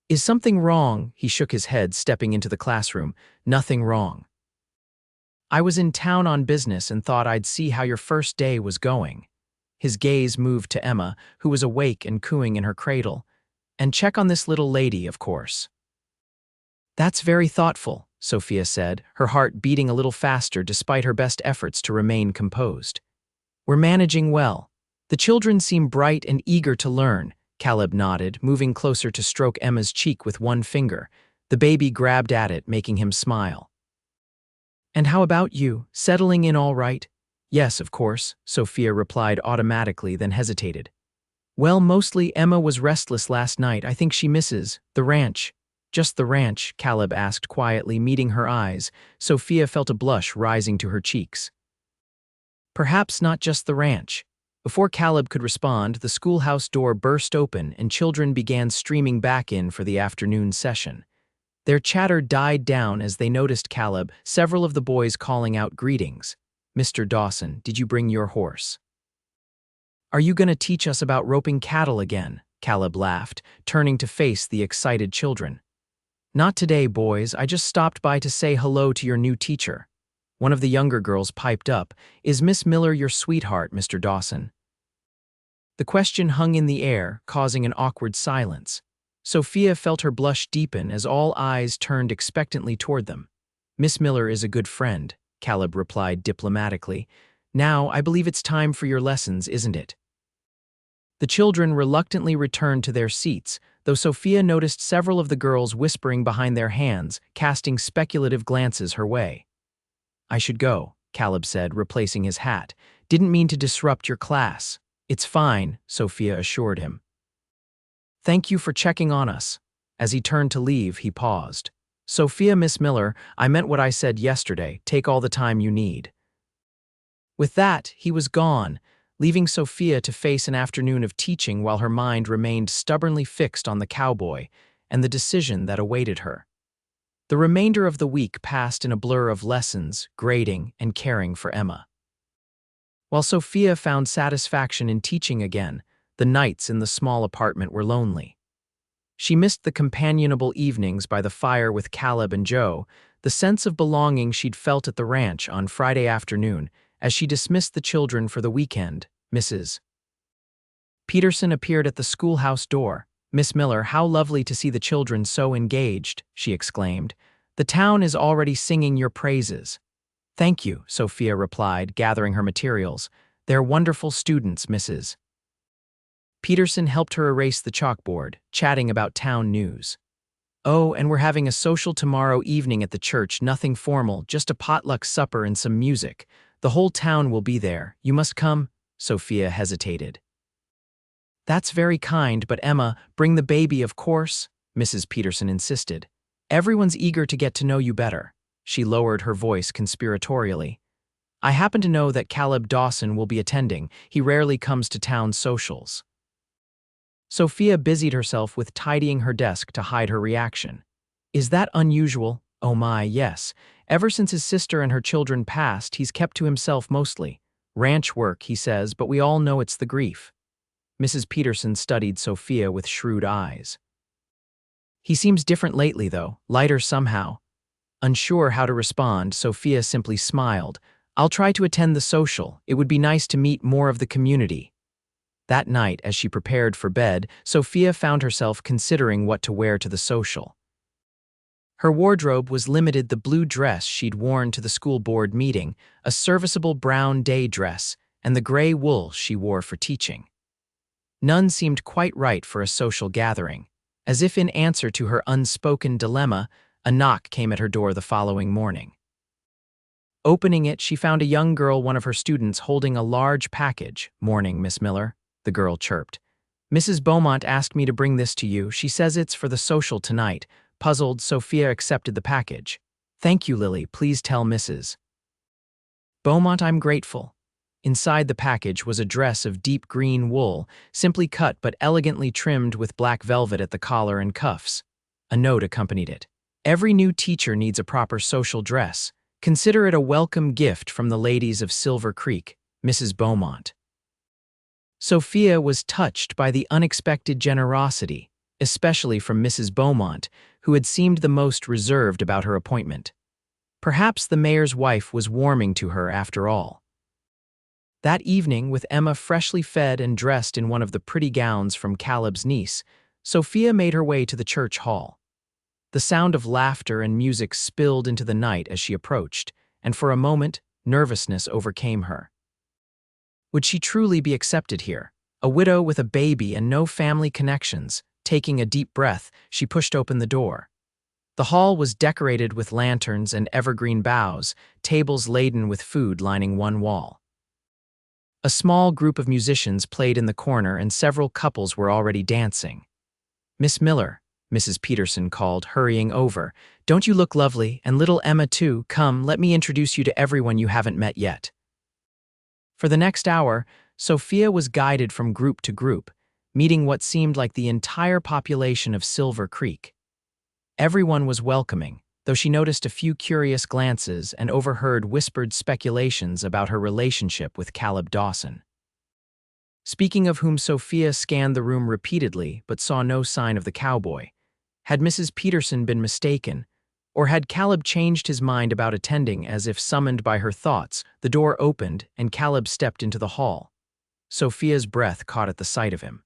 "Is something wrong?" He shook his head, stepping into the classroom. "Nothing wrong. I was in town on business and thought I'd see how your first day was going." His gaze moved to Emma, who was awake and cooing in her cradle. "And check on this little lady, of course." "That's very thoughtful," Sophia said, her heart beating a little faster despite her best efforts to remain composed. "We're managing well. The children seem bright and eager to learn." Caleb nodded, moving closer to stroke Emma's cheek with one finger. The baby grabbed at it, making him smile. "And how about you? Settling in all right?" "Yes, of course," Sophia replied automatically, then hesitated. "Well, mostly. Emma was restless last night. I think she misses the ranch." "Just the ranch?" Caleb asked quietly, meeting her eyes. Sophia felt a blush rising to her cheeks. "Perhaps not just the ranch. Before Caleb could respond, the schoolhouse door burst open and children began streaming back in for the afternoon session. Their chatter died down as they noticed Caleb, several of the boys calling out greetings. "Mr. Dawson, did you bring your horse? Are you going to teach us about roping cattle again?" Caleb laughed, turning to face the excited children. "Not today, boys. I just stopped by to say hello to your new teacher." One of the younger girls piped up, "Is Miss Miller your sweetheart, Mr. Dawson?" The question hung in the air, causing an awkward silence. Sophia felt her blush deepen as all eyes turned expectantly toward them. "Miss Miller is a good friend," Caleb replied diplomatically. "Now, I believe it's time for your lessons, isn't it?" The children reluctantly returned to their seats, though Sophia noticed several of the girls whispering behind their hands, casting speculative glances her way. "I should go," Caleb said, replacing his hat. "Didn't mean to disrupt your class." "It's fine," Sophia assured him. "Thank you for checking on us." As he turned to leave, he paused. "Sophia, Miss Miller, I meant what I said yesterday. Take all the time you need." With that, he was gone, leaving Sophia to face an afternoon of teaching while her mind remained stubbornly fixed on the cowboy and the decision that awaited her. The remainder of the week passed in a blur of lessons, grading, and caring for Emma. While Sophia found satisfaction in teaching again, the nights in the small apartment were lonely. She missed the companionable evenings by the fire with Caleb and Joe, the sense of belonging she'd felt at the ranch on Friday afternoon as she dismissed the children for the weekend. Mrs. Peterson appeared at the schoolhouse door. "Miss Miller, how lovely to see the children so engaged," she exclaimed. "The town is already singing your praises." "Thank you," Sophia replied, gathering her materials. "They're wonderful students, Mrs. Peterson helped her erase the chalkboard, chatting about town news. "Oh, and we're having a social tomorrow evening at the church, nothing formal, just a potluck supper and some music. The whole town will be there. You must come." Sophia hesitated. "That's very kind, but Emma, bring the baby, of course," Mrs. Peterson insisted. "Everyone's eager to get to know you better." She lowered her voice conspiratorially. "I happen to know that Caleb Dawson will be attending. He rarely comes to town socials." Sophia busied herself with tidying her desk to hide her reaction. "Is that unusual?" "Oh my, yes. Ever since his sister and her children passed, he's kept to himself mostly. Ranch work, he says, but we all know it's the grief." Mrs. Peterson studied Sophia with shrewd eyes. "He seems different lately, though, lighter somehow." Unsure how to respond, Sophia simply smiled. "I'll try to attend the social. It would be nice to meet more of the community." That night, as she prepared for bed, Sophia found herself considering what to wear to the social. Her wardrobe was limited to the blue dress she'd worn to the school board meeting, a serviceable brown day dress, and the gray wool she wore for teaching. None seemed quite right for a social gathering. As if in answer to her unspoken dilemma, a knock came at her door the following morning. Opening it, she found a young girl, one of her students, holding a large package. "Morning, Miss Miller," the girl chirped. "Mrs. Beaumont asked me to bring this to you. She says it's for the social tonight." Puzzled, Sophia accepted the package. "Thank you, Lily. Please tell Mrs. Beaumont I'm grateful." Inside the package was a dress of deep green wool, simply cut but elegantly trimmed with black velvet at the collar and cuffs. A note accompanied it. "Every new teacher needs a proper social dress. Consider it a welcome gift from the ladies of Silver Creek, Mrs. Beaumont." Sophia was touched by the unexpected generosity, especially from Mrs. Beaumont, who had seemed the most reserved about her appointment. Perhaps the mayor's wife was warming to her after all. That evening, with Emma freshly fed and dressed in one of the pretty gowns from Caleb's niece, Sophia made her way to the church hall. The sound of laughter and music spilled into the night as she approached, and for a moment, nervousness overcame her. Would she truly be accepted here? A widow with a baby and no family connections. Taking a deep breath, she pushed open the door. The hall was decorated with lanterns and evergreen boughs, tables laden with food lining one wall. A small group of musicians played in the corner and several couples were already dancing. "Miss Miller," Mrs. Peterson called, hurrying over. "Don't you look lovely? And little Emma too. Come, let me introduce you to everyone you haven't met yet." For the next hour, Sophia was guided from group to group, meeting what seemed like the entire population of Silver Creek. Everyone was welcoming, though she noticed a few curious glances and overheard whispered speculations about her relationship with Caleb Dawson. Speaking of whom, Sophia scanned the room repeatedly but saw no sign of the cowboy. Had Mrs. Peterson been mistaken, or had Caleb changed his mind about attending? As if summoned by her thoughts, the door opened and Caleb stepped into the hall. Sophia's breath caught at the sight of him.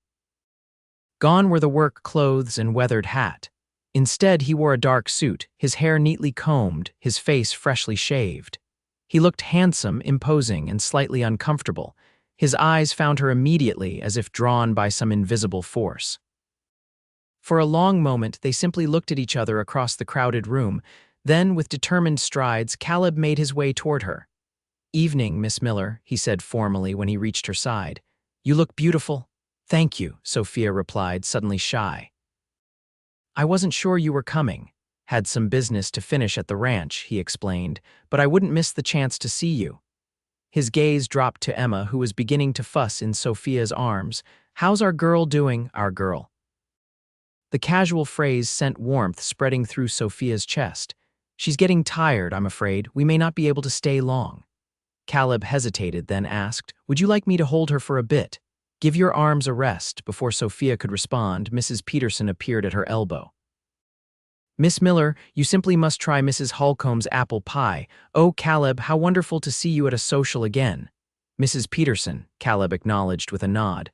Gone were the work clothes and weathered hat. Instead, he wore a dark suit, his hair neatly combed, his face freshly shaved. He looked handsome, imposing, and slightly uncomfortable. His eyes found her immediately, as if drawn by some invisible force. For a long moment, they simply looked at each other across the crowded room. Then, with determined strides, Caleb made his way toward her. "Evening, Miss Miller," he said formally when he reached her side. "You look beautiful." "Thank you," Sophia replied, suddenly shy. "I wasn't sure you were coming. Had some business to finish at the ranch," he explained, "but I wouldn't miss the chance to see you." His gaze dropped to Emma, who was beginning to fuss in Sophia's arms. "How's our girl doing, our girl?" The casual phrase sent warmth spreading through Sophia's chest. "She's getting tired, I'm afraid. We may not be able to stay long." Caleb hesitated, then asked, "Would you like me to hold her for a bit?" "Give your arms a rest." Before Sophia could respond, Mrs. Peterson appeared at her elbow. "Miss Miller, you simply must try Mrs. Holcomb's apple pie. Oh, Caleb, how wonderful to see you at a social again." "Mrs. Peterson," Caleb acknowledged with a nod.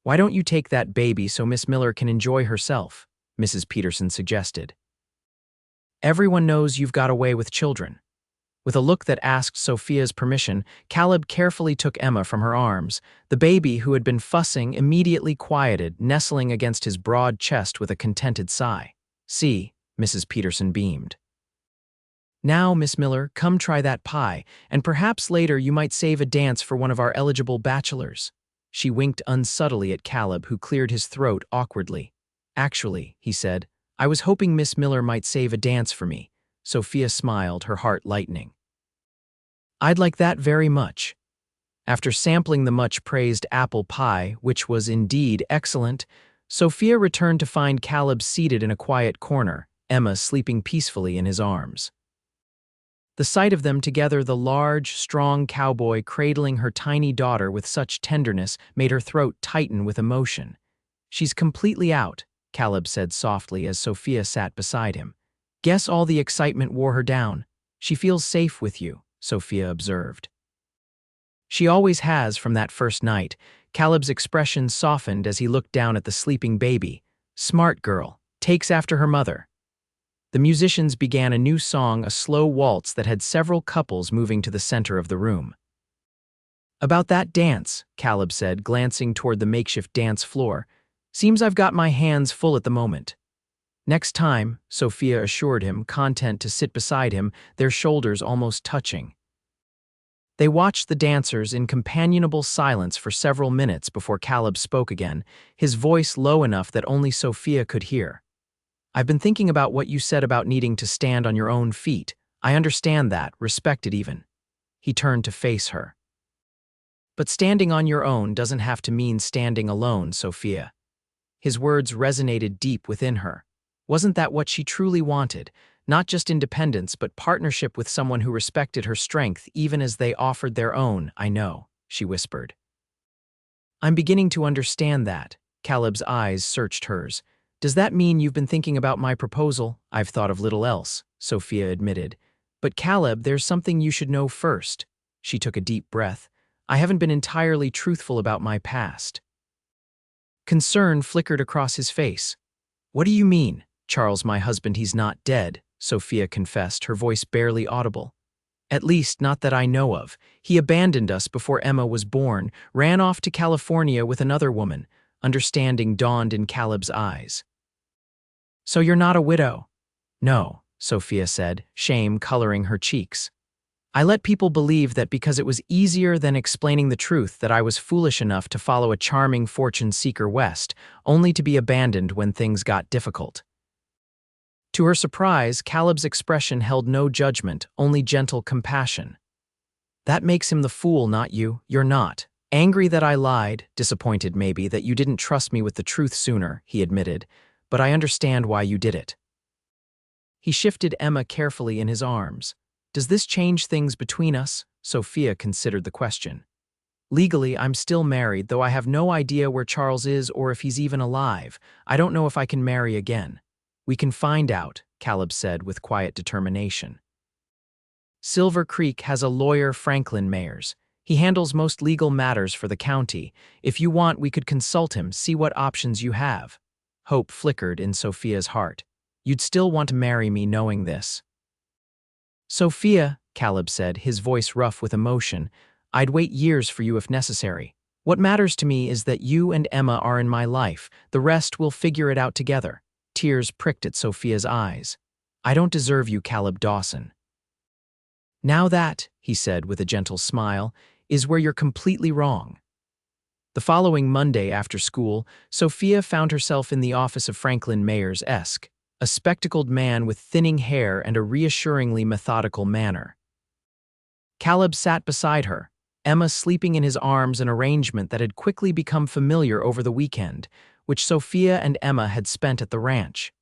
"Why don't you take that baby so Miss Miller can enjoy herself?" Mrs. Peterson suggested. "Everyone knows you've got away with children." With a look that asked Sophia's permission, Caleb carefully took Emma from her arms. The baby, who had been fussing, immediately quieted, nestling against his broad chest with a contented sigh. "See," Mrs. Peterson beamed. "Now, Miss Miller, come try that pie, and perhaps later you might save a dance for one of our eligible bachelors." She winked unsubtly at Caleb, who cleared his throat awkwardly. "Actually," he said, "I was hoping Miss Miller might save a dance for me." Sophia smiled, her heart lightening. "I'd like that very much." After sampling the much-praised apple pie, which was indeed excellent, Sophia returned to find Caleb seated in a quiet corner, Emma sleeping peacefully in his arms. The sight of them together, the large, strong cowboy cradling her tiny daughter with such tenderness, made her throat tighten with emotion. "She's completely out," Caleb said softly as Sophia sat beside him. "Guess all the excitement wore her down. She feels safe with you," Sophia observed. "She always has from that first night." Caleb's expression softened as he looked down at the sleeping baby. "Smart girl, takes after her mother." The musicians began a new song, a slow waltz that had several couples moving to the center of the room. "About that dance," Caleb said, glancing toward the makeshift dance floor. "Seems I've got my hands full at the moment." "Next time," Sophia assured him, content to sit beside him, their shoulders almost touching. They watched the dancers in companionable silence for several minutes before Caleb spoke again, his voice low enough that only Sophia could hear. "I've been thinking about what you said about needing to stand on your own feet. I understand that, respect it even." He turned to face her. "But standing on your own doesn't have to mean standing alone, Sophia." His words resonated deep within her. Wasn't that what she truly wanted? Not just independence, but partnership with someone who respected her strength even as they offered their own. "I know," she whispered. "I'm beginning to understand that." Caleb's eyes searched hers. "Does that mean you've been thinking about my proposal?" "I've thought of little else," Sophia admitted. "But Caleb, there's something you should know first." She took a deep breath. "I haven't been entirely truthful about my past." Concern flickered across his face. "What do you mean?" "Charles, my husband, he's not dead," Sophia confessed, her voice barely audible. "At least, not that I know of. He abandoned us before Emma was born, ran off to California with another woman." Understanding dawned in Caleb's eyes. "So you're not a widow?" "No," Sophia said, shame coloring her cheeks. "I let people believe that because it was easier than explaining the truth that I was foolish enough to follow a charming fortune seeker west, only to be abandoned when things got difficult." To her surprise, Caleb's expression held no judgment, only gentle compassion. "That makes him the fool, not you. You're not. Angry that I lied, disappointed maybe that you didn't trust me with the truth sooner, he admitted, but I understand why you did it. He shifted Emma carefully in his arms. Does this change things between us? Sophia considered the question. Legally, I'm still married, though I have no idea where Charles is or if he's even alive. I don't know if I can marry again. We can find out, Caleb said with quiet determination. Silver Creek has a lawyer, Franklin Mayers. He handles most legal matters for the county. If you want, we could consult him, see what options you have. Hope flickered in Sophia's heart. You'd still want to marry me knowing this. Sophia, Caleb said, his voice rough with emotion, I'd wait years for you if necessary. What matters to me is that you and Emma are in my life. The rest we'll figure it out together. Tears pricked at Sophia's eyes. I don't deserve you, Caleb Dawson. Now that, he said with a gentle smile, is where you're completely wrong. The following Monday after school, Sophia found herself in the office of Franklin Mayers-esque, a spectacled man with thinning hair and a reassuringly methodical manner. Caleb sat beside her, Emma sleeping in his arms, an arrangement that had quickly become familiar over the weekend, which Sophia and Emma had spent at the ranch.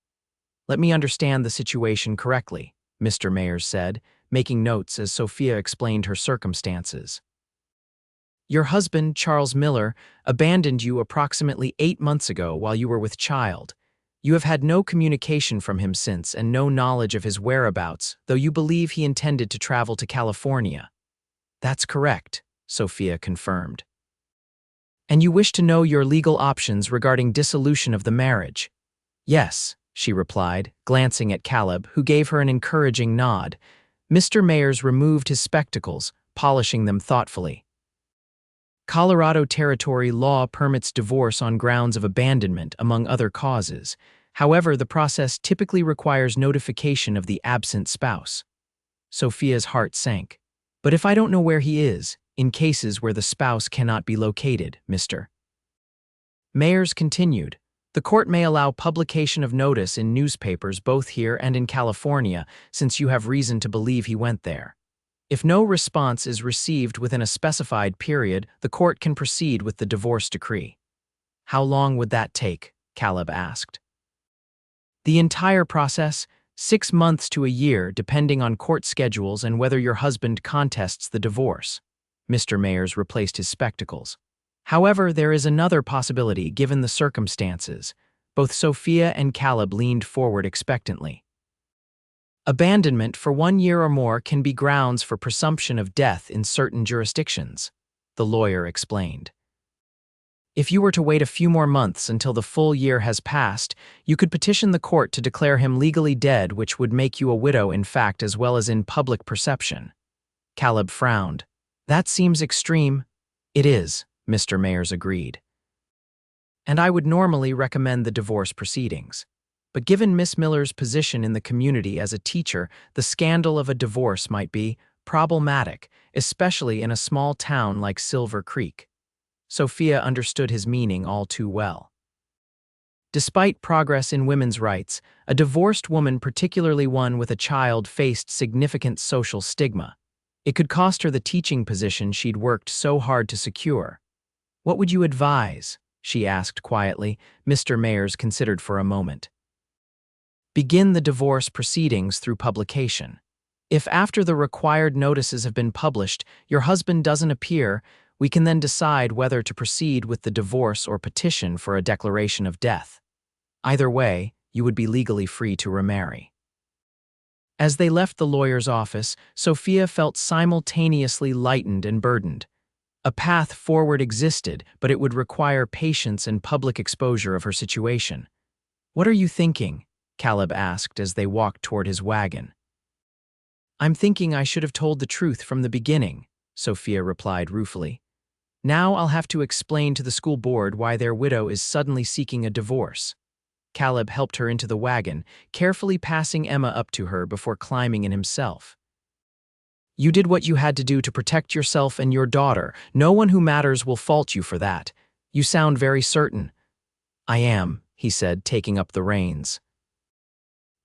Let me understand the situation correctly, Mr. Mayers said, making notes as Sophia explained her circumstances. Your husband, Charles Miller, abandoned you approximately 8 months ago while you were with child. You have had no communication from him since and no knowledge of his whereabouts, though you believe he intended to travel to California. That's correct, Sophia confirmed. And you wish to know your legal options regarding dissolution of the marriage? Yes, she replied, glancing at Caleb, who gave her an encouraging nod. Mr. Mayers removed his spectacles, polishing them thoughtfully. Colorado territory law permits divorce on grounds of abandonment, among other causes. However, the process typically requires notification of the absent spouse. Sophia's heart sank. But if I don't know where he is, in cases where the spouse cannot be located, Mr. Mayers continued, the court may allow publication of notice in newspapers both here and in California, since you have reason to believe he went there. If no response is received within a specified period, the court can proceed with the divorce decree. How long would that take? Caleb asked. The entire process, 6 months to a year, depending on court schedules and whether your husband contests the divorce. Mr. Mayers replaced his spectacles. However, there is another possibility given the circumstances. Both Sophia and Caleb leaned forward expectantly. Abandonment for 1 year or more can be grounds for presumption of death in certain jurisdictions, the lawyer explained. If you were to wait a few more months until the full year has passed, you could petition the court to declare him legally dead, which would make you a widow in fact as well as in public perception. Caleb frowned. That seems extreme. It is, Mr. Mayers agreed. And I would normally recommend the divorce proceedings. But given Miss Miller's position in the community as a teacher, the scandal of a divorce might be problematic, especially in a small town like Silver Creek. Sophia understood his meaning all too well. Despite progress in women's rights, a divorced woman, particularly one with a child, faced significant social stigma. It could cost her the teaching position she'd worked so hard to secure. What would you advise? She asked quietly. Mr. Mayers considered for a moment. Begin the divorce proceedings through publication. If after the required notices have been published, your husband doesn't appear, we can then decide whether to proceed with the divorce or petition for a declaration of death. Either way, you would be legally free to remarry. As they left the lawyer's office, Sophia felt simultaneously lightened and burdened. A path forward existed, but it would require patience and public exposure of her situation. What are you thinking? Caleb asked as they walked toward his wagon. I'm thinking I should have told the truth from the beginning, Sophia replied ruefully. Now I'll have to explain to the school board why their widow is suddenly seeking a divorce. Caleb helped her into the wagon, carefully passing Emma up to her before climbing in himself. You did what you had to do to protect yourself and your daughter. No one who matters will fault you for that. You sound very certain. I am, he said, taking up the reins.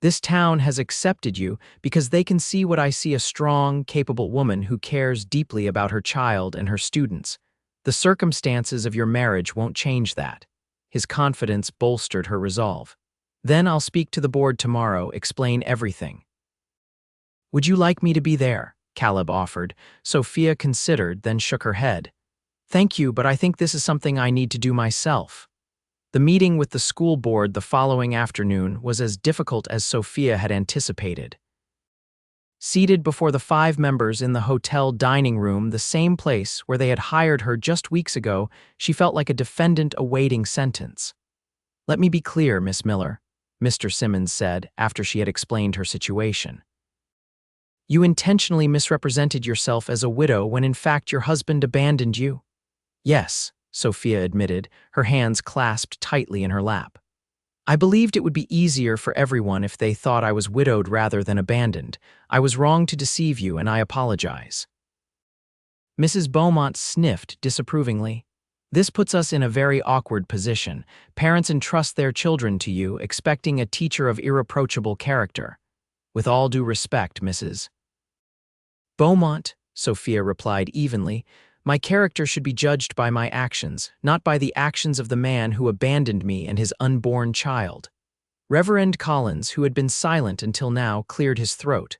This town has accepted you because they can see what I see, a strong, capable woman who cares deeply about her child and her students. The circumstances of your marriage won't change that. His confidence bolstered her resolve. Then I'll speak to the board tomorrow, explain everything. Would you like me to be there? Caleb offered. Sophia considered, then shook her head. Thank you, but I think this is something I need to do myself. The meeting with the school board the following afternoon was as difficult as Sophia had anticipated. Seated before the 5 members in the hotel dining room, the same place where they had hired her just weeks ago, she felt like a defendant awaiting sentence. Let me be clear, Miss Miller, Mr. Simmons said after she had explained her situation. You intentionally misrepresented yourself as a widow when in fact your husband abandoned you. Yes, Sophia admitted, her hands clasped tightly in her lap. I believed it would be easier for everyone if they thought I was widowed rather than abandoned. I was wrong to deceive you, and I apologize. Mrs. Beaumont sniffed disapprovingly. This puts us in a very awkward position. Parents entrust their children to you, expecting a teacher of irreproachable character. With all due respect, Mrs. Beaumont, Sophia replied evenly, my character should be judged by my actions, not by the actions of the man who abandoned me and his unborn child. Reverend Collins, who had been silent until now, cleared his throat.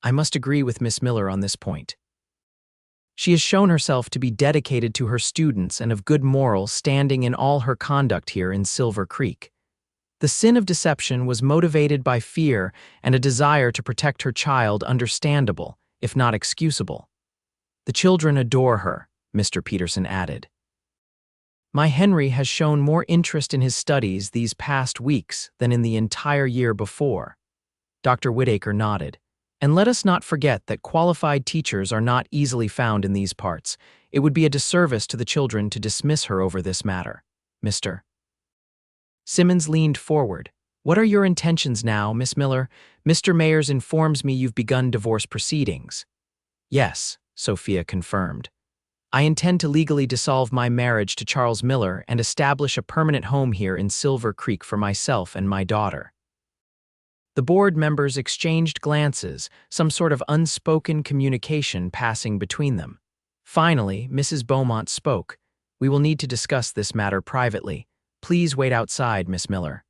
I must agree with Miss Miller on this point. She has shown herself to be dedicated to her students and of good morals, standing in all her conduct here in Silver Creek. The sin of deception was motivated by fear and a desire to protect her child, understandable, if not excusable. The children adore her, Mr. Peterson added. My Henry has shown more interest in his studies these past weeks than in the entire year before. Dr. Whittaker nodded. And let us not forget that qualified teachers are not easily found in these parts. It would be a disservice to the children to dismiss her over this matter. Mr. Simmons leaned forward. What are your intentions now, Miss Miller? Mr. Mayers informs me you've begun divorce proceedings. Yes, Sophia confirmed. I intend to legally dissolve my marriage to Charles Miller and establish a permanent home here in Silver Creek for myself and my daughter. The board members exchanged glances, some sort of unspoken communication passing between them. Finally, Mrs. Beaumont spoke. We will need to discuss this matter privately. Please wait outside, Miss Miller.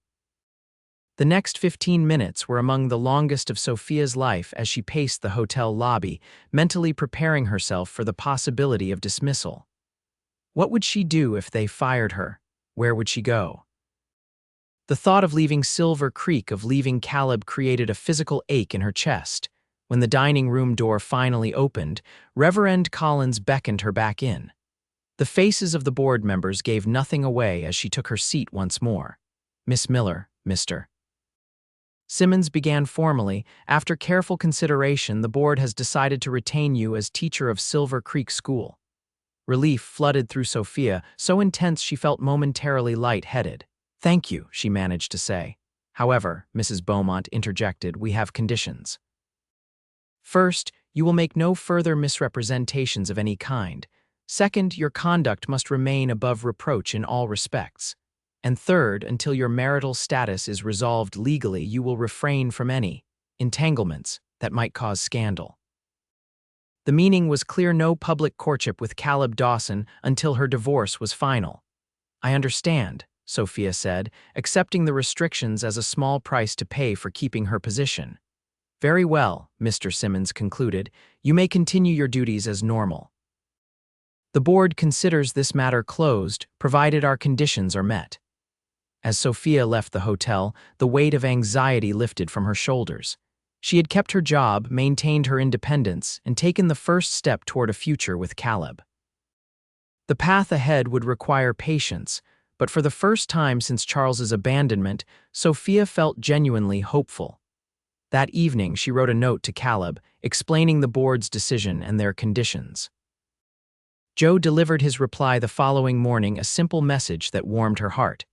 The next 15 minutes were among the longest of Sophia's life as she paced the hotel lobby, mentally preparing herself for the possibility of dismissal. What would she do if they fired her? Where would she go? The thought of leaving Silver Creek, of leaving Caleb, created a physical ache in her chest. When the dining room door finally opened, Reverend Collins beckoned her back in. The faces of the board members gave nothing away as she took her seat once more. Miss Miller, Mr. Simmons began formally. After careful consideration, the board has decided to retain you as teacher of Silver Creek School. Relief flooded through Sophia, so intense she felt momentarily light-headed. Thank you, she managed to say. However, Mrs. Beaumont interjected, we have conditions. First, you will make no further misrepresentations of any kind. Second, your conduct must remain above reproach in all respects. And third, until your marital status is resolved legally, you will refrain from any entanglements that might cause scandal. The meaning was clear: no public courtship with Caleb Dawson until her divorce was final. I understand, Sophia said, accepting the restrictions as a small price to pay for keeping her position. Very well, Mr. Simmons concluded. You may continue your duties as normal. The board considers this matter closed, provided our conditions are met. As Sophia left the hotel, the weight of anxiety lifted from her shoulders. She had kept her job, maintained her independence, and taken the first step toward a future with Caleb. The path ahead would require patience, but for the first time since Charles's abandonment, Sophia felt genuinely hopeful. That evening, she wrote a note to Caleb, explaining the board's decision and their conditions. Joe delivered his reply the following morning, a simple message that warmed her heart.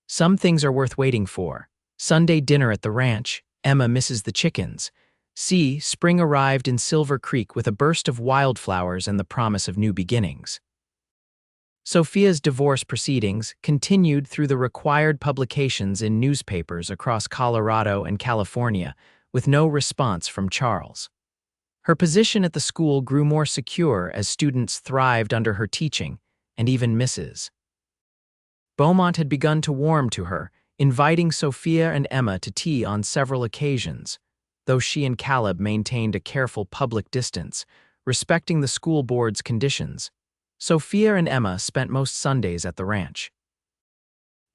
Some things are worth waiting for. Sunday dinner at the ranch. Emma misses the chickens. C. Spring arrived in Silver Creek with a burst of wildflowers and the promise of new beginnings. Sophia's divorce proceedings continued through the required publications in newspapers across Colorado and California, with no response from Charles. Her position at the school grew more secure as students thrived under her teaching, and even Mrs. Beaumont had begun to warm to her, inviting Sophia and Emma to tea on several occasions, though she and Caleb maintained a careful public distance, respecting the school board's conditions. Sophia and Emma spent most Sundays at the ranch.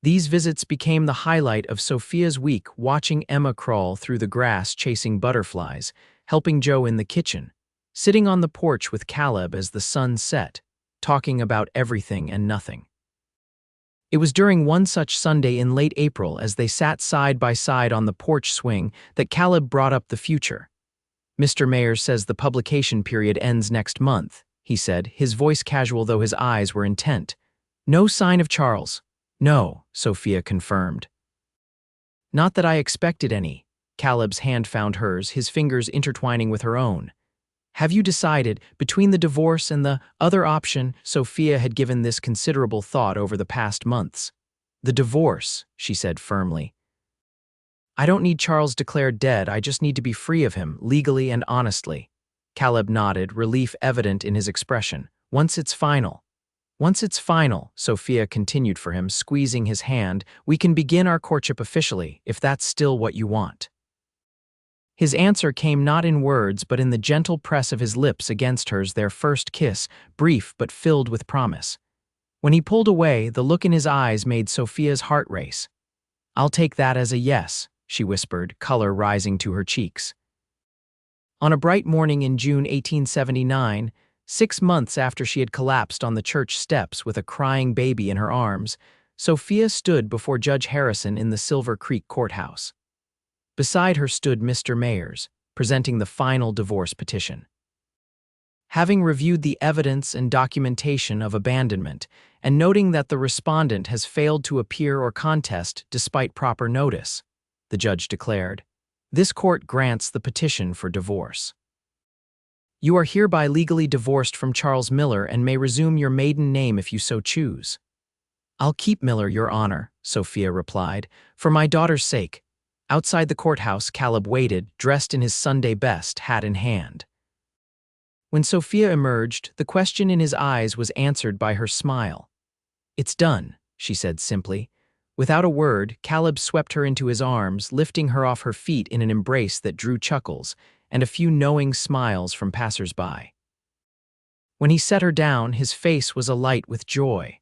These visits became the highlight of Sophia's week, watching Emma crawl through the grass chasing butterflies, helping Joe in the kitchen, sitting on the porch with Caleb as the sun set, talking about everything and nothing. It was during one such Sunday in late April, as they sat side by side on the porch swing, that Caleb brought up the future. "Mr. Mayers says the publication period ends next month," he said, his voice casual though his eyes were intent. "No sign of Charles." "No," Sophia confirmed. "Not that I expected any." Caleb's hand found hers, his fingers intertwining with her own. "Have you decided, between the divorce and the other option?" Sophia had given this considerable thought over the past months. "The divorce," she said firmly. "I don't need Charles declared dead, I just need to be free of him, legally and honestly." Caleb nodded, relief evident in his expression. "Once it's final." "Once it's final," Sophia continued for him, squeezing his hand, "we can begin our courtship officially, if that's still what you want." His answer came not in words but in the gentle press of his lips against hers, their first kiss, brief but filled with promise. When he pulled away, the look in his eyes made Sophia's heart race. "I'll take that as a yes," she whispered, color rising to her cheeks. On a bright morning in June 1879, 6 months after she had collapsed on the church steps with a crying baby in her arms, Sophia stood before Judge Harrison in the Silver Creek courthouse. Beside her stood Mr. Mayers, presenting the final divorce petition. Having reviewed the evidence and documentation of abandonment, and noting that the respondent has failed to appear or contest despite proper notice, the judge declared, "This court grants the petition for divorce. You are hereby legally divorced from Charles Miller and may resume your maiden name if you so choose." "I'll keep Miller, Your Honor," Sophia replied, "for my daughter's sake." Outside the courthouse, Caleb waited, dressed in his Sunday best, hat in hand. When Sophia emerged, the question in his eyes was answered by her smile. "It's done," she said simply. Without a word, Caleb swept her into his arms, lifting her off her feet in an embrace that drew chuckles and a few knowing smiles from passers-by. When he set her down, his face was alight with joy.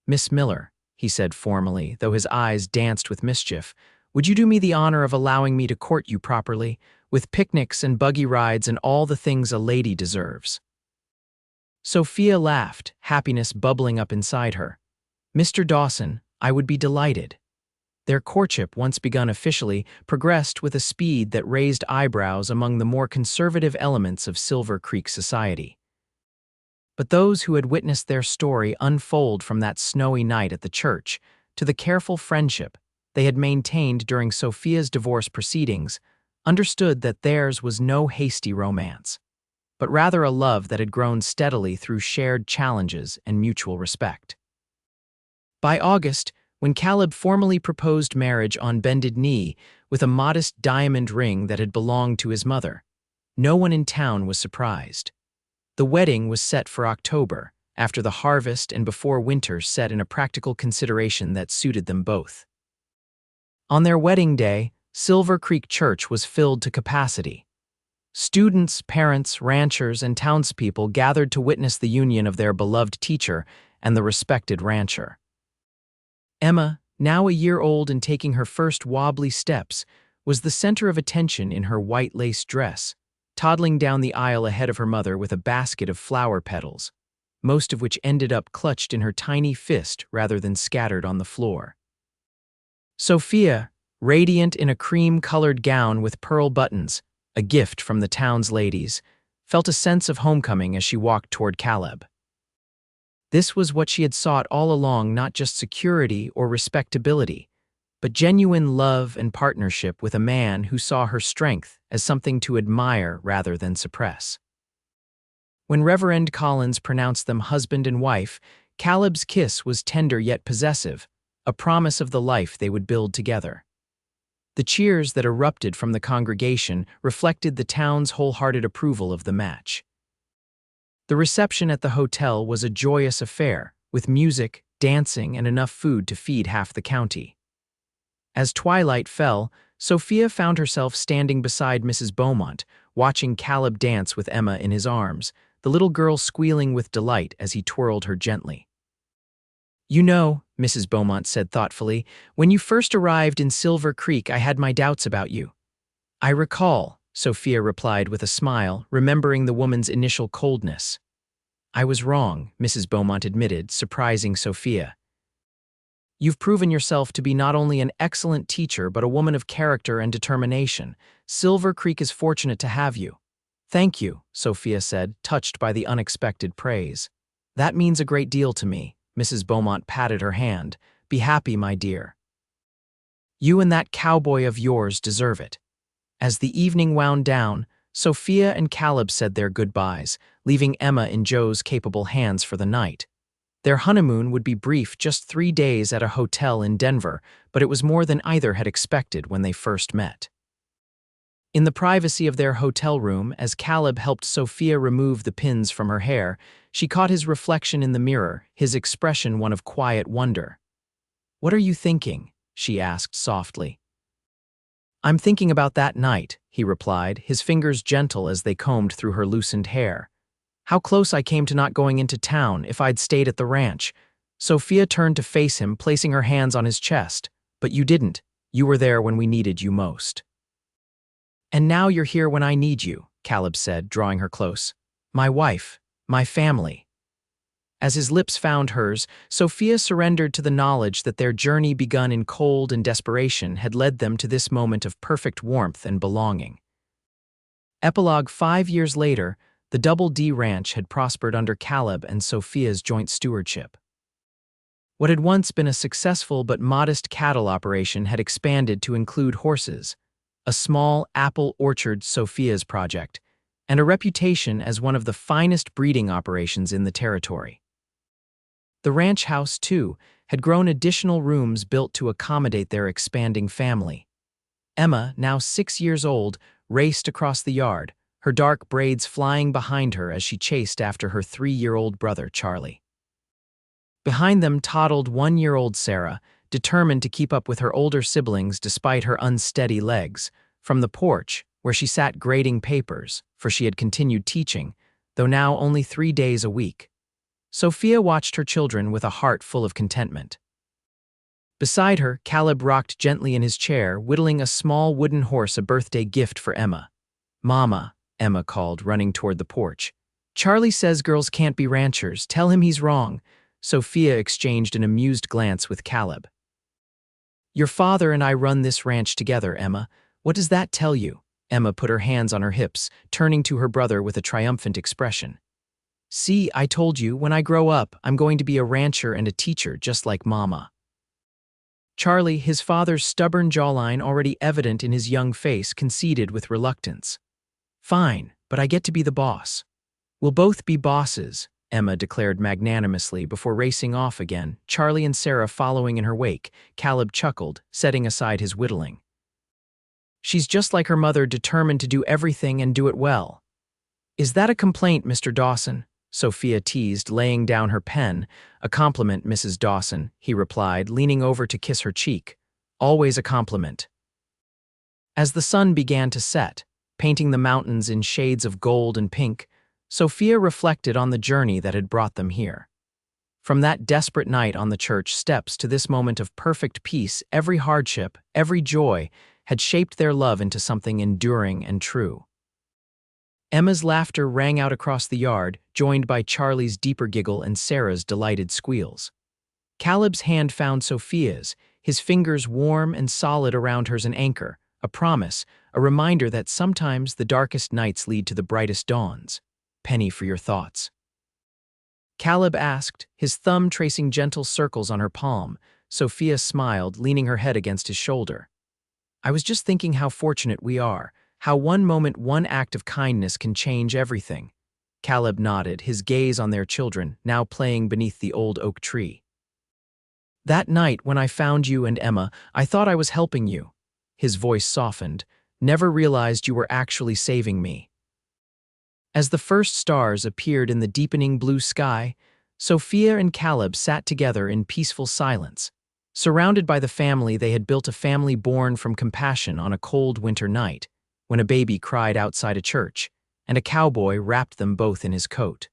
"Miss Miller," he said formally, though his eyes danced with mischief, "would you do me the honor of allowing me to court you properly, with picnics and buggy rides and all the things a lady deserves?" Sophia laughed, happiness bubbling up inside her. "Mr. Dawson, I would be delighted." Their courtship, once begun officially, progressed with a speed that raised eyebrows among the more conservative elements of Silver Creek society. But those who had witnessed their story unfold from that snowy night at the church to the careful friendship they had maintained during Sophia's divorce proceedings understood that theirs was no hasty romance, but rather a love that had grown steadily through shared challenges and mutual respect. By August, when Caleb formally proposed marriage on bended knee with a modest diamond ring that had belonged to his mother, no one in town was surprised. The wedding was set for October, after the harvest and before winter set in a practical consideration that suited them both. On their wedding day, Silver Creek Church was filled to capacity. Students, parents, ranchers, and townspeople gathered to witness the union of their beloved teacher and the respected rancher. Emma, now a year old and taking her first wobbly steps, was the center of attention in her white lace dress, toddling down the aisle ahead of her mother with a basket of flower petals, most of which ended up clutched in her tiny fist rather than scattered on the floor. Sophia, radiant in a cream-colored gown with pearl buttons, a gift from the town's ladies, felt a sense of homecoming as she walked toward Caleb. This was what she had sought all along, not just security or respectability, but genuine love and partnership with a man who saw her strength as something to admire rather than suppress. When Reverend Collins pronounced them husband and wife, Caleb's kiss was tender yet possessive, a promise of the life they would build together. The cheers that erupted from the congregation reflected the town's wholehearted approval of the match. The reception at the hotel was a joyous affair, with music, dancing, and enough food to feed half the county. As twilight fell, Sophia found herself standing beside Mrs. Beaumont, watching Caleb dance with Emma in his arms, the little girl squealing with delight as he twirled her gently. "You know," Mrs. Beaumont said thoughtfully, "when you first arrived in Silver Creek, I had my doubts about you." "I recall," Sophia replied with a smile, remembering the woman's initial coldness. "I was wrong," Mrs. Beaumont admitted, surprising Sophia. "You've proven yourself to be not only an excellent teacher but a woman of character and determination. Silver Creek is fortunate to have you." "Thank you," Sophia said, touched by the unexpected praise. "That means a great deal to me." Mrs. Beaumont patted her hand. "Be happy, my dear. You and that cowboy of yours deserve it." As the evening wound down, Sophia and Caleb said their goodbyes, leaving Emma in Joe's capable hands for the night. Their honeymoon would be brief, just 3 days at a hotel in Denver, but it was more than either had expected when they first met. In the privacy of their hotel room, as Caleb helped Sophia remove the pins from her hair, she caught his reflection in the mirror, his expression one of quiet wonder. "What are you thinking?" she asked softly. "I'm thinking about that night," he replied, his fingers gentle as they combed through her loosened hair. "How close I came to not going into town if I'd stayed at the ranch." Sophia turned to face him, placing her hands on his chest. "But you didn't. You were there when we needed you most." "And now you're here when I need you," Caleb said, drawing her close. "My wife, my family." As his lips found hers, Sophia surrendered to the knowledge that their journey begun in cold and desperation had led them to this moment of perfect warmth and belonging. Epilogue: 5 years later, the Double D Ranch had prospered under Caleb and Sophia's joint stewardship. What had once been a successful but modest cattle operation had expanded to include horses, a small apple orchard, Sophia's project, and a reputation as one of the finest breeding operations in the territory. The ranch house, too, had grown additional rooms built to accommodate their expanding family. Emma, now 6 years old, raced across the yard, her dark braids flying behind her as she chased after her 3-year-old brother, Charlie. Behind them toddled 1-year-old Sarah, determined to keep up with her older siblings despite her unsteady legs. From the porch, where she sat grading papers, for she had continued teaching, though now only 3 days a week, Sophia watched her children with a heart full of contentment. Beside her, Caleb rocked gently in his chair, whittling a small wooden horse, a birthday gift for Emma. "Mama," Emma called, running toward the porch. "Charlie says girls can't be ranchers. Tell him he's wrong." Sophia exchanged an amused glance with Caleb. "Your father and I run this ranch together, Emma. What does that tell you?" Emma put her hands on her hips, turning to her brother with a triumphant expression. "See, I told you, when I grow up, I'm going to be a rancher and a teacher just like Mama." Charlie, his father's stubborn jawline already evident in his young face, conceded with reluctance. "Fine, but I get to be the boss." "We'll both be bosses," Emma declared magnanimously before racing off again, Charlie and Sarah following in her wake. Caleb chuckled, setting aside his whittling. "She's just like her mother, determined to do everything and do it well." "Is that a complaint, Mr. Dawson?" Sophia teased, laying down her pen. "A compliment, Mrs. Dawson," he replied, leaning over to kiss her cheek. "Always a compliment." As the sun began to set, painting the mountains in shades of gold and pink, Sophia reflected on the journey that had brought them here. From that desperate night on the church steps to this moment of perfect peace, every hardship, every joy, had shaped their love into something enduring and true. Emma's laughter rang out across the yard, joined by Charlie's deeper giggle and Sarah's delighted squeals. Caleb's hand found Sophia's, his fingers warm and solid around hers, an anchor, a promise, a reminder that sometimes the darkest nights lead to the brightest dawns. "Penny for your thoughts?" Caleb asked, his thumb tracing gentle circles on her palm. Sophia smiled, leaning her head against his shoulder. "I was just thinking how fortunate we are, how one moment, one act of kindness can change everything." Caleb nodded, his gaze on their children, now playing beneath the old oak tree. "That night when I found you and Emma, I thought I was helping you." His voice softened. "Never realized you were actually saving me." As the first stars appeared in the deepening blue sky, Sophia and Caleb sat together in peaceful silence. Surrounded by the family, they had built a family born from compassion on a cold winter night, when a baby cried outside a church, and a cowboy wrapped them both in his coat.